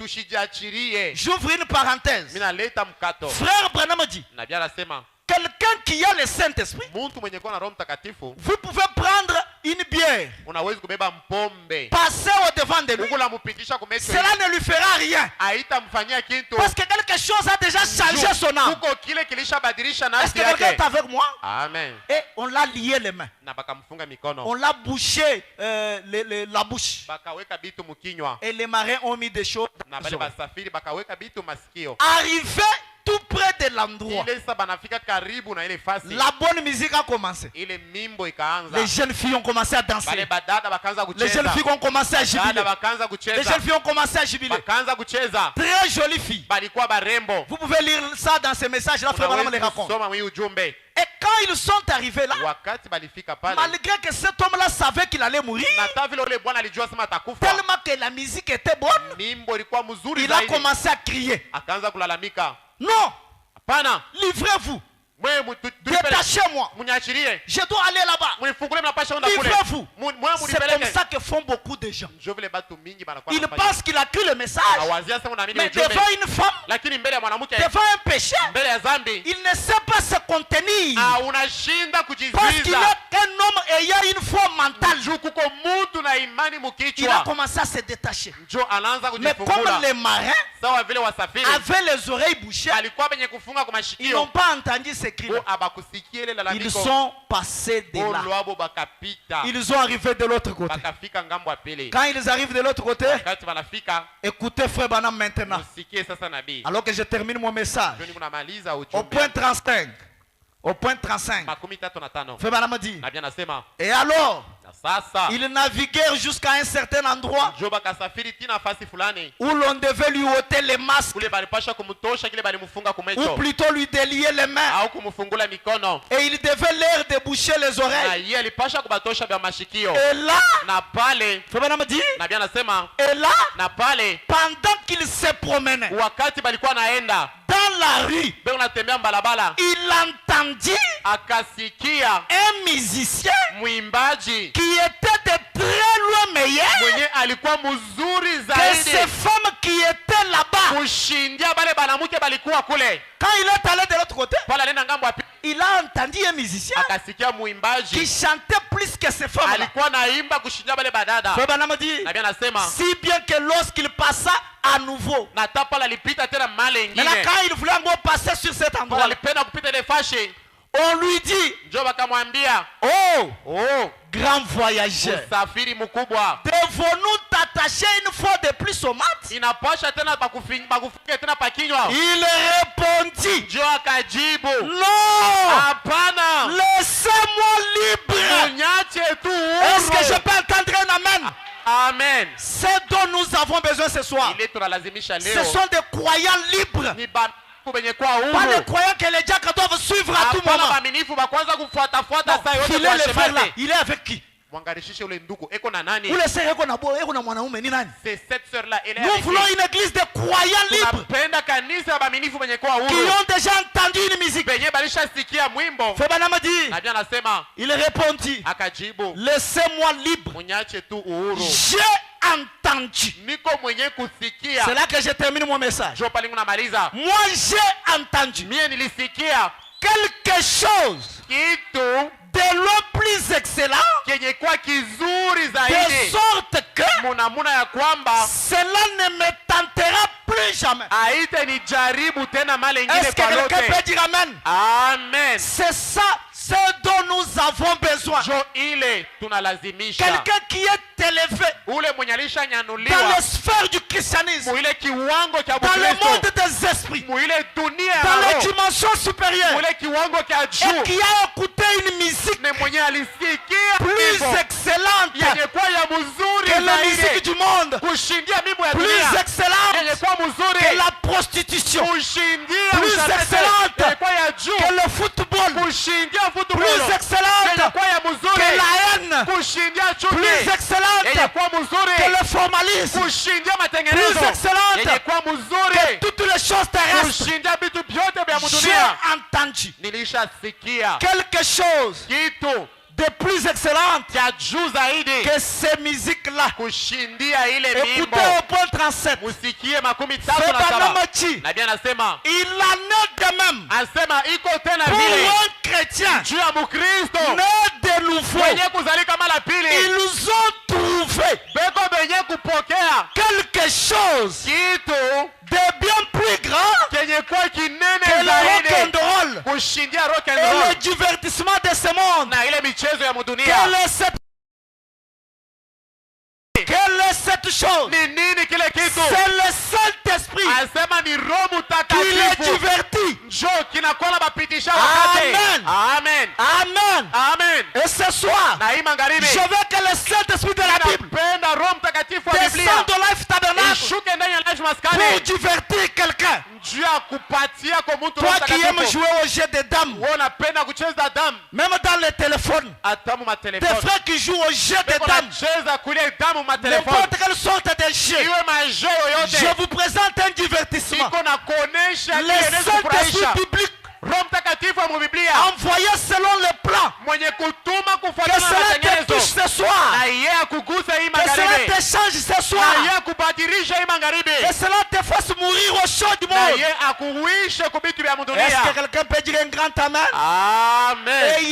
tushijiachirie. J'ouvre une parenthèse. Mimi naleta mkato. Frère Branham dit, Nabii anasema quelqu'un qui a le Saint-Esprit, mtu mwenye kuwa na Roho Mtakatifu vous pouvez prendre une bière, unaweza kubeba mpombe passer au devant de lui. huku lamupitisha kumecho, Cela ne lui fera rien. haitamfanyia kitu Parce que quelque chose a déjà changé son âme. huko kile kilishabadilisha Est-ce nafsi que quelqu'un est yake. avec moi? Amen. Et on l'a lié les mains. Na bakamfunga mikono, On l'a bouché la bouche. bakaweka bitu mkinywa, Et les marins ont mis des choses na dans bale les oreilles. basafiri bakaweka bitu masikio. Arrivé tout près de l'endroit, Ile sasa banafika karibu na ile fasi, la bonne musique a commencé. ile mimbo ikaanza. Les jeunes filles ont commencé à danser. Bale badada bakaanza Les jeunes kucheza, filles ont commencé à jubiler. dada bakaanza Les kucheza, jeunes filles ont commencé à jubiler. bakaanza kucheza, Très jolies filles. balikuwa barembo. Vous pouvez lire ça dans ces messages-là, frère Branham les Unaweza raconte. kusoma hii ujumbe. Et quand ils sont arrivés là, Wakati balifika pale, malgré que cet homme-là savait qu'il allait mourir, na hata vile ule bwana alijua sema atakufa, tellement que la musique était bonne, mimbo ilikuwa mzuri il a zaidi, commencé à crier. akaanza kulalamika, Non, hapana, livrez-vous, mwe détachez-moi, munyachirie, je dois aller là-bas. munifungule, mnapasha kwenda kule, Livrez-vous. mwe C'est comme munipeleke. ça que font beaucoup de gens. Ndio vile batu mingi banakuwa Ils wanafanya. pensent qu'il a cru le message, Hawazia sema unaamini mais ujumbe, devant une femme, lakini mbele ya mwanamke, devant un péché, mbele ya dhambi, il ne sait pas se contenir. unashinda Parce qu'il kujizuiza. est un homme ayant une foi mentale. Juu kuko mtu na imani Il a mukichwa, commencé à se détacher. njo anaanza Mais comme kujifungula. les marins Sawa vile wasafiri avaient les oreilles bouchées, alikuwa benye kufunga kwa ils n'ont mashikio, pas entendu ces cris-là. abakusikia ile Ils lalamiko, sont passés de là. lwabo bakapita, Ils ont arrivé de l'autre côté. bakafika ngambo ya pili. Quand ils arrivent de l'autre côté, Wakati wanafika, écoutez frère Branham maintenant. usikie sasa nabii. Alors que je termine mon message. Ndio kunamaliza Au ujumbe. point 35. Au point 35. 35. Frère Branham dit. Nabii anasema, Et alors, na sasa ils naviguèrent jusqu'à un certain endroit njo bakasafiri tina nafasi fulani où l'on devait lui ôter les masques, kule balipasha kumtosha kile balimfunga ou kumecho plutôt lui délier les mains. au kumfungula mikono, Et il devait leur déboucher les na oreilles. yeye alipasha kubatosha vya mashikio. Et là, Na pale Frère Branham dit, nabii anasema, et là, na pale pendant qu'il se promenait wakati balikuwa naenda dans la rue, Beko natembea mbalabala. il entendit Akasikia un musicien mwimbaji qui était de très loin meilleur mwenye alikuwa mzuri que zaidi ces femmes qui étaient là-bas. kushindia bale banamuke balikuwa kule. Quand il est allé de l'autre côté, Pala alienda ngambo ya pili, il a entendu un musicien akasikia qui mwimbaji chantait plus que ces femmes-là. alikuwa naimba kushindia bale badada. Frère Branham dit, Na bien nasema si bien que lorsqu'il passa à nouveau, na tapa alipita tena male maintenant ingine. quand il voulait encore passer sur cet Pala endroit, alipenda kupita ile fashe. on lui dit, Njo bakamwambia, oh, "Oh, grand voyageur, usafiri mkubwa. devons-nous t'attacher une fois de plus au mat? Inapasha tena bakufinga tena pakinywa." Il répondit, Njo akajibu, non, "Hapana. laissez-moi libre. Unyache tu Est-ce que je huru." peux entendre un amen? Amen. C'est dont nous avons besoin ce soir. Ile tunalazimisha Ce leo sont des croyants libres. ni baminifu benye kwa Pas des huru. croyants que les diacres doivent suivre à tout Hapana moment. baminifu bakwanza kufuatafuata Non, saa yote filez kwa le frère là. shemate. Il est avec qui? Mwangarishishe ule ndugu eko na nani? Ule sœur eko na boy, eko na mwanaume ni nani? C'est cette sœur là, elle est Nous avec voulons qui? une église de croyants libres Tunapenda kanisa ya baminifu benye kwa qui huru. ont déjà entendu une musique. Benye balishasikia mwimbo. Frère Branham dit, Na bien anasema il répondit, akajibu, laissez-moi libre. "Munyache tu uhuru." J'ai entendu. Niko mwenye kusikia. C'est là que je termine mon message. Jo palingu namaliza. Moi, j'ai entendu Mie nilisikia quelque chose kitu de loin plus excellent, kenye kwa kizuri de zaidi. sorte que Munamuna ya kwamba cela ne me tentera plus jamais. haite ni jaribu tena male ingine Est-ce que kwa quelqu'un peut lote. dire amen? Amen. C'est ça, ce dont nous avons besoin. Jo ile tunalazimisha. Quelqu'un qui est élevé Ule mwenye dans alishanyanyuliwa les sphères du christianisme, muile kiwango cha dans le monde Bukristo, des esprits, muile dunia ya dans les roho, dimensions supérieures, muile kiwango cha et juu, qui a écouté une musique ne mwenye alisikia plus hivyo excellente yenye kwa ya mzuri que la musique zaidi du monde, kushindia mimbo ya plus dunia, excellente yenye kwa que mzuri la prostitution, kushindia plus usharati, excellente yenye kwa ya que juu le football, kushindia football, plus yenye excellente kwa ya que mzuri la haine, kushindia plus chuki, yenye excellente kwa que mzuri le formalisme, kushindia plus matengenezo, excellente yenye kwa que mzuri toutes les choses terrestres. kushindia vitu vyote vya J'ai dunia. entendu Nilishasikia quelque chose kitu de plus excellente cha juu zaidi que ces musiques-là. kushindia ile Écoutez mimbo. au point 37. Musikie 37 Frère na Branham saba. dit, Na bien anasema, il en est de même asema iko tena pour vile un chrétien juu ya Mkristo né de nouveau. mwenye kuzalika mara pili, Ils ont trouvé beko benye kupokea quelque chose kitu de bien plus grand kenye kwa kinene que le rock and zaidi roll kushindia rock and et le roll divertissement de ce monde. na ile michezo ya mudunia. Quelle est cette chose? Ni nini kile kitu? C'est le Saint-Esprit Asema ni Roho qui les Mtakatifu divertit. njo kinakola bapitisha wakati. Amen. Amen. Amen. Amen. Et ce soir, Na hii magharibi je veux que le Saint-Esprit de la Bible napenda Roho Mtakatifu wa Biblia descende au Life Tabernacle ishuke ndani ya Life pour Maskani divertir quelqu'un. juu ya kupatia kwa mtu Toi Roho qui aimes Mtakatifu. jouer au jeu des dames, Wewe unapenda kucheza damu même dans les téléphones, hata mu des matelefoni. frères qui jouent au jeu des Beko dames, nacheza kule damu matelefoni. n'importe quelle sorte de jeu, Iwe majo je yoyote. vous présente un divertissement. Iko na kuonesha Le kile Saint-Esprit kufurahisha. biblique Roho Mtakatifu wa Biblia envoyé selon le plan. mwenye kutuma Que kufuatana na cela te touche matengenezo. ce soir. Na yeye akugusa hii Que cela magharibi. te change ce Na soir. yeye akubadilisha hii magharibi. Que cela te fasse mourir au chaud du Na monde. yeye akuishe kubitu vya Est-ce que dunia. quelqu'un peut dire un grand amen? Amen. Et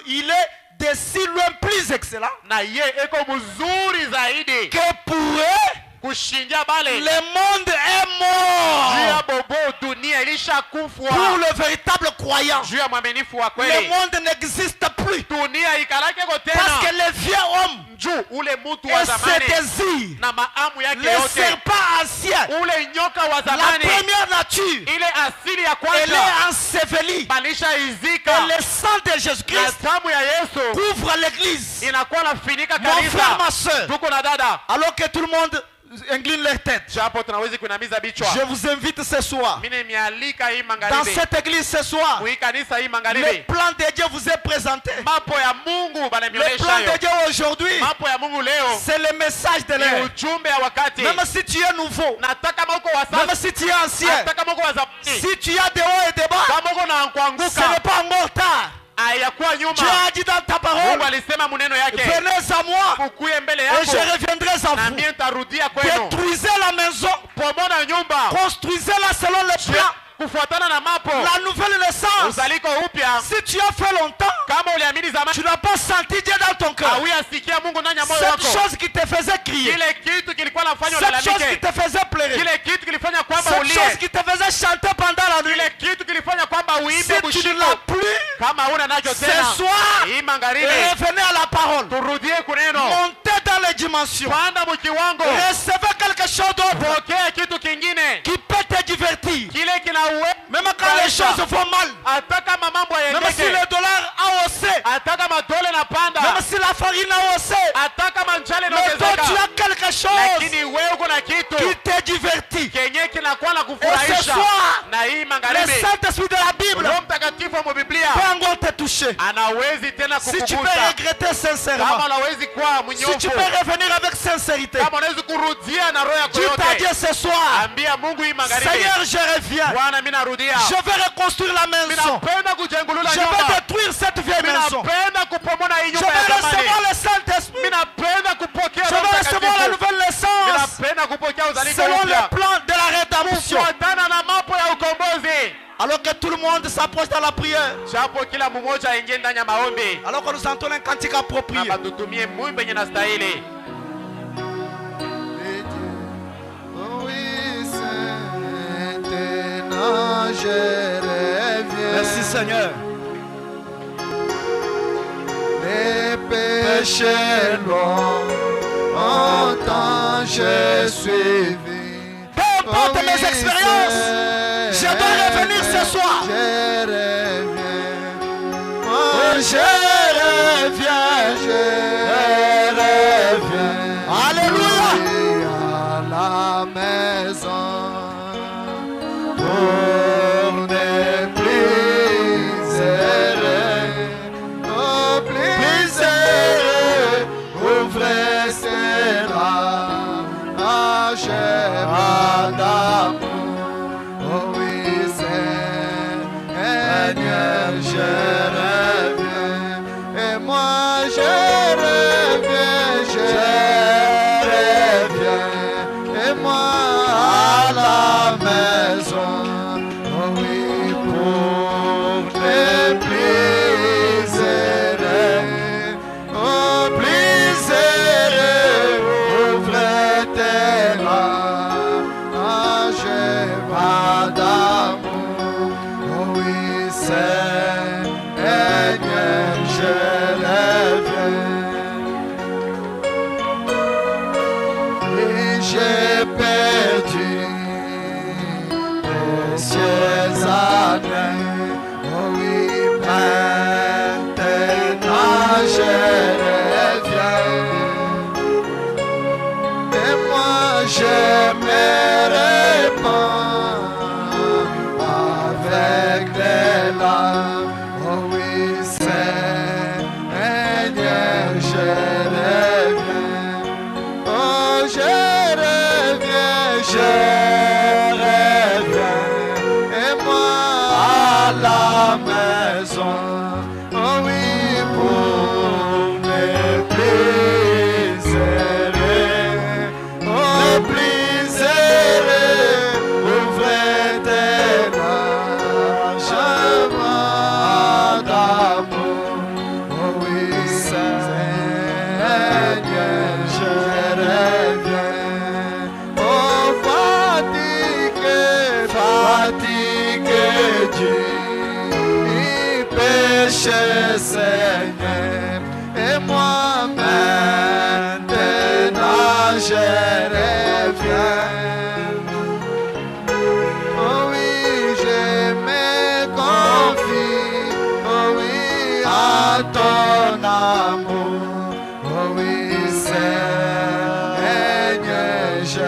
il est de si loin plus excellent Na yeye eko mzuri zaidi que pour eux, kushindia bale. le monde est Juu ya mort. bobo dunia ilishakufwa. Pour le véritable croyant, Juu ya mwaminifu wa le kweli. monde n'existe plus. Dunia ikalake ko Parce que tena. le vieux homme Juu ule mtu wa et ses zamani désirs, na maamu yake le yote. serpent ancien, Ule nyoka wa la zamani. première nature, Ile asili ya elle kwanza est ensevelie. balisha Et izika. le sang de Na Jésus-Christ damu ya Yesu couvre l'église. inakuwa nafinika Mon frère, ma kanisa. soeur, Tuko na dada. alors que tout le monde inclinent leur tête. japo tunawezi kuinamiza bichwa. Je vous invite ce soir, Mimi nimealika hii dans magharibi, cette église ce soir, hii kanisa hii le magharibi, plan de Dieu vous est présenté. mapo ya Mungu Le bananionyesha plan yo. de Dieu aujourd'hui, Mapo ya Mungu leo c'est le message de ni l'heure. ujumbe ya wakati. Même si tu es nouveau, Nataka kama uko wa même sasa, si tu es ancien, nataka kama uko wa zamani, si tu as des hauts et des bas, kama uko na ce kuanguka n'est pas encore tard. hayakuwa Dieu nyuma. a dit dans ta parole, Mungu alisema maneno yake, venez à moi ukuye mbele et yako je reviendrai à na vous. mimi nitarudia kwenu. Détruisez la maison, Pomona nyumba construisez-la selon le plan. kufuatana na mapo, La nouvelle naissance. uzaliko upya. Si tu as fait longtemps, Kama uliamini tu zamani, n'as pas senti Dieu dans ton cœur. hauyaasikia Mungu ndani ya moyo Cette wako, chose qui te faisait crier, kile kitu kilikuwa nafanya cette chose qui ulalamike, te faisait pleurer, kile kitu kilifanya kwamba cette chose ulie, qui te faisait chanter pendant la nuit, kile kitu kilifanya kwamba si uimbe tu ne bushindo, l'as plus, kama huna nacho ce tena, soir, hii magharibi revenez à la parole. turudie kuneno, Montez dans les dimensions. panda mkiwango, Recevez quelque chose d'autre pokea kitu kingine, qui peut te divertir. kile kinauwe, Même quand les choses vont mal, hata kama mambo même si yaendeke, le dollar a haussé, hata kama dole na panda, même si la farine a haussé, hata kama njale mais toi tu inaongezeka, as quelque chose lakini wewe uko na kitu qui te divertit. kenye kinakuwa na Et ce kufurahisha. soir, Na hii le magharibi, Saint-Esprit de la Bible Roho Mtakatifu wa Biblia peut encore te toucher. anawezi tena Si tu peux kukugusa. regretter sincèrement, Kama unawezi kuwa si tu mnyofu, peux revenir avec sincérité, kama unawezi kurudia na roho yako tu t'as yote, dit ce soir, ambia Mungu hii magharibi, Seigneur, je reviens. Bwana, mimi narudia, Je vais reconstruire la maison. ninapenda kujengulula Je vais nyumba, détruire cette vieille maison. ninapenda kupomona hii Je nyumba ya vais zamani, recevoir le Saint-Esprit. ninapenda kupokea Je Roho vais recevoir la Mtakatifu, nouvelle naissance ninapenda kupokea uzaliko selon upya le plan de la rédemption. kufuatana na mapo ya ukombozi. Alors que tout le monde s'approche dans la prière. Japo kila mmoja aingie ndani ya maombi, Alors que nous entendons un cantique na approprié. batutumie mwimbo yenye nastahili. Merci Seigneur. Les péchés longtemps j'ai suivi. Peu importe mes expériences, je dois revenir ce soir. Je reviens. Moi je reviens, je reviens. Alléluia. À la maison. Pour ne plus errer, oh plus errer, ouvrez cela, achève d'amour, oh oui Seigneur, je reviens, et moi je reviens, et moi à la maison, oh oui, pour ne plus errer, oh plus errer, ouvrez tes mains, je pas d'amour, oh oui, Seigneur, je reviens. Et j'ai perdu précieuses années. Oh oui, maintenant je reviens. Et moi je me répands avec des larmes. Oh oui, Seigneur, je reviens. Oh, je reviens, et moi à la maison, oh oui, pour ne plus errer, oh plus errer, ouvrez tes larges d'amour, oh oui, Seigneur, je reviens, oh fatigué du péché, Seigneur, et moi maintenant je reviens. Oh oui, je me confie, oh oui, à ton amour, oh oui, Seigneur, je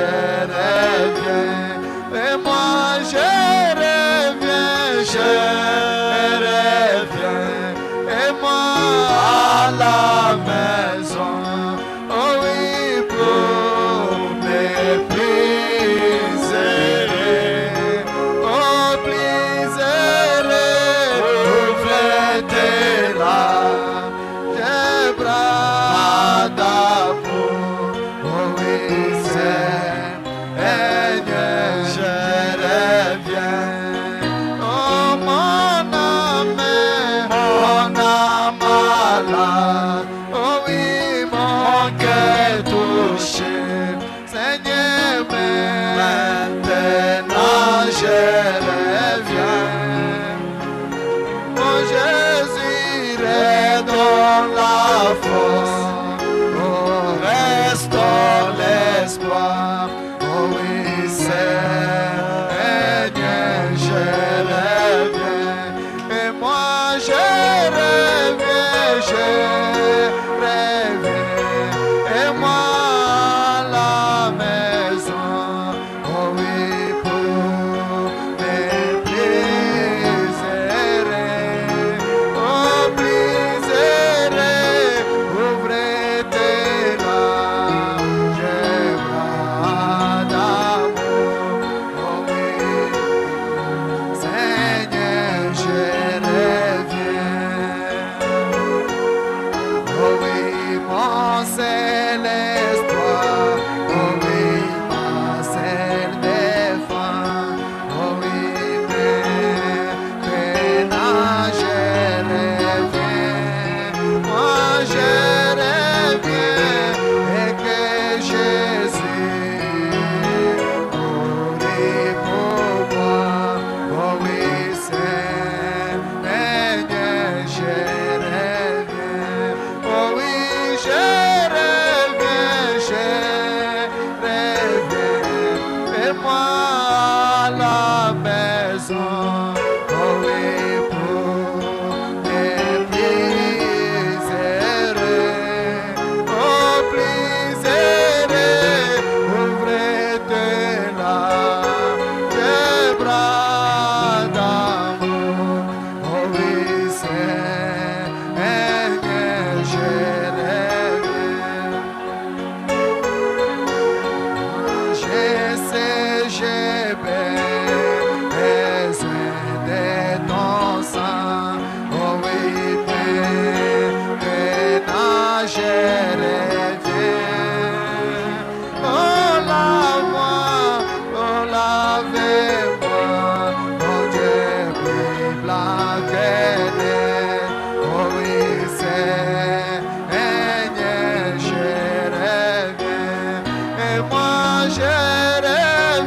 maison. Oh oui, pour les plus heureux. Oh, plus heureux, ouvrez-te là, tes bras d'amour. Oh oui, Seigneur, je reviens. Je sais, j'ai besoin de ton sang. Oh oui, maintenant je reviens. Oh lave-moi, oh lavez-moi, mon Dieu plus blanc que neige. Oh oui, Seigneur, je reviens. Et moi je reviens,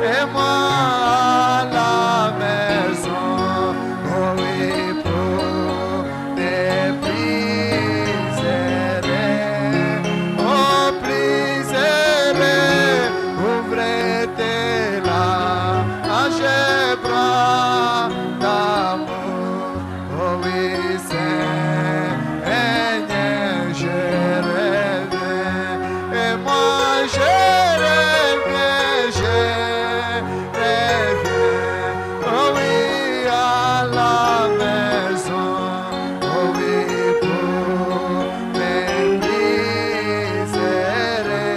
et moi à la maison. Oh oui, pour des plus heureux. Oh, plus heureux, ouvrez-te là, à tes bras d'amour. Oh oui, Seigneur, je reviens. Et moi je reviens, oh oui, à la maison. Oh oui, pour mes plus heureux.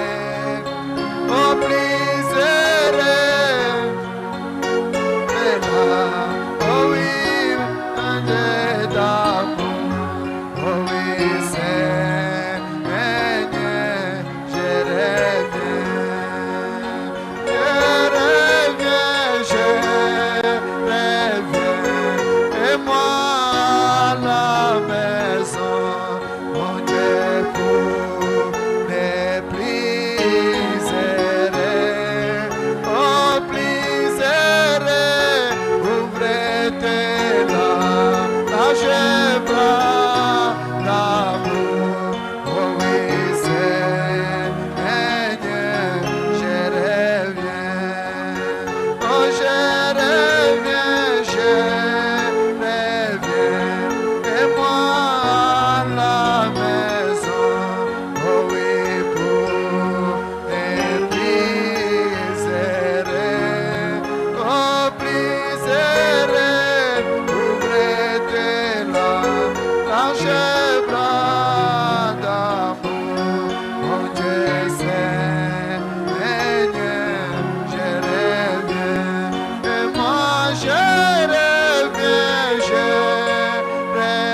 Oh, plus heureux, et là, oh oui, un Dieu d'amour. Oh oui, Seigneur, je reviens. Je reviens, et moi à la maison. Mon Dieu, pour les plus heureux. Oh, plus heureux, ouvrez-te là, lâchez bras d'amour. Oh oui, Seigneur, je reviens. Oh, je reviens, et moi à la maison. Oh oui, pour les plus heureux. Oh, plus heureux, ouvrez-te là, lâchez bras d'amour. Mon Dieu, Seigneur, je reviens. Et moi je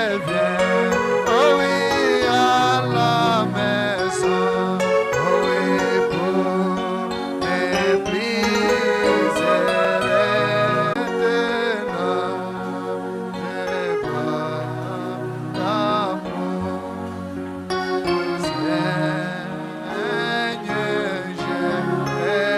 reviens, oh oui, à la maison. Oh oui, pour les plus heureux, tes bras d'amour. Seigneur, je reviens.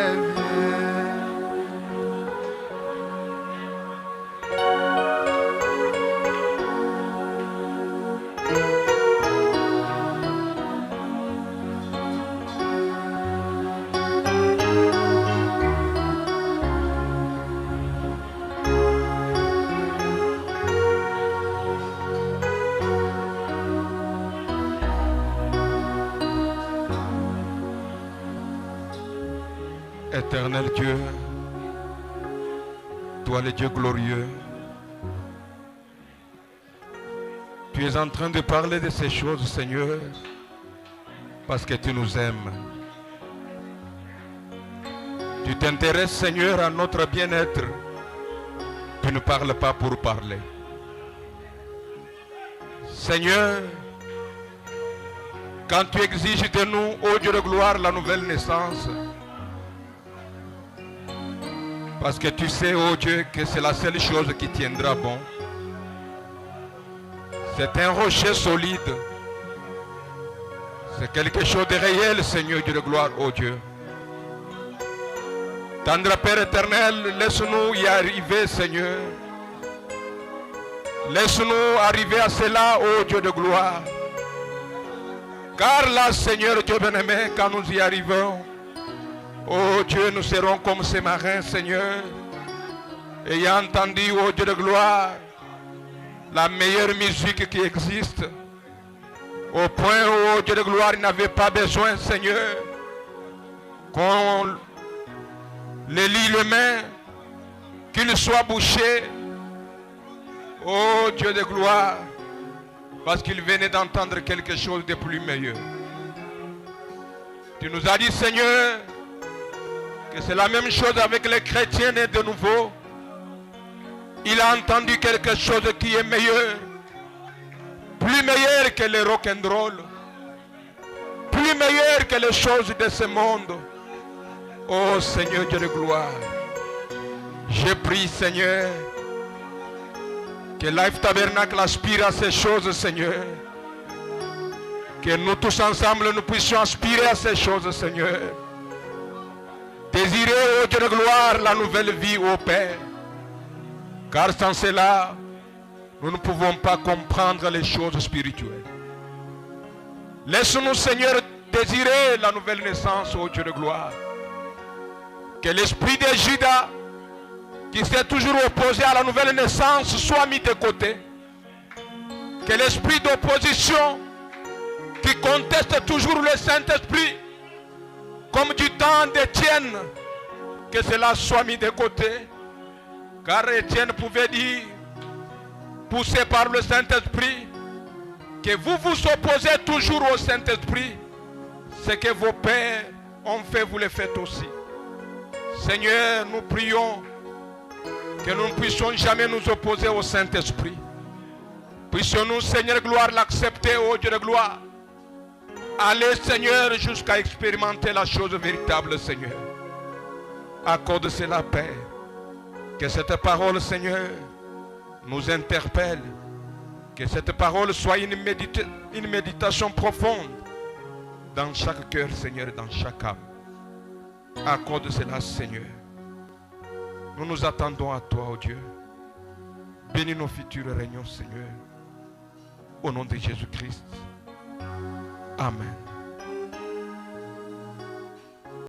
Éternel Dieu, toi le Dieu glorieux, tu es en train de parler de ces choses, Seigneur, parce que tu nous aimes. Tu t'intéresses, Seigneur, à notre bien-être. Tu ne parles pas pour parler. Seigneur, quand tu exiges de nous, ô Dieu de gloire, la nouvelle naissance, parce que tu sais, ô Dieu, que c'est la seule chose qui tiendra bon. C'est un rocher solide. C'est quelque chose de réel, Seigneur Dieu de gloire, ô Dieu. Tendre Père éternel, laisse-nous y arriver, Seigneur. Laisse-nous arriver à cela, ô Dieu de gloire. Car là, Seigneur Dieu bien-aimé, quand nous y arrivons, Oh Dieu, nous serons comme ces marins, Seigneur, ayant entendu, oh Dieu de gloire, la meilleure musique qui existe, au point où, oh Dieu de gloire, ils n'avaient pas besoin, Seigneur, qu'on les lie les mains, qu'ils soient bouchés, oh Dieu de gloire, parce qu'ils venaient d'entendre quelque chose de plus meilleur. Tu nous as dit, Seigneur, que c'est la même chose avec les chrétiens nés de nouveau. Il a entendu quelque chose qui est meilleur, plus meilleur que le rock'n'roll, plus meilleur que les choses de ce monde. Oh Seigneur Dieu de gloire, je prie, Seigneur, que Life Tabernacle aspire à ces choses, Seigneur. Que nous tous ensemble, nous puissions aspirer à ces choses, Seigneur. Désirer, oh Dieu de gloire, la nouvelle vie, ô Père. Car sans cela, nous ne pouvons pas comprendre les choses spirituelles. Laisse-nous, Seigneur, désirer la nouvelle naissance, ô Dieu de gloire. Que l'esprit de Judas, qui s'est toujours opposé à la nouvelle naissance, soit mis de côté. Que l'esprit d'opposition, qui conteste toujours le Saint-Esprit, comme du temps d'Étienne, que cela soit mis de côté. Car Étienne pouvait dire, poussé par le Saint-Esprit, que vous vous opposez toujours au Saint-Esprit. Ce que vos pères ont fait, vous le faites aussi. Seigneur, nous prions que nous ne puissions jamais nous opposer au Saint-Esprit. Puissions-nous, Seigneur, gloire, l'accepter, ô Dieu de gloire. Allez, Seigneur, jusqu'à expérimenter la chose véritable, Seigneur. Accorde cela, Père. Que cette parole, Seigneur, nous interpelle. Que cette parole soit une méditation profonde dans chaque cœur, Seigneur, dans chaque âme. Accorde cela, Seigneur. Nous nous attendons à toi, ô Dieu. Bénis nos futurs réunions, Seigneur. Au nom de Jésus-Christ. Amen.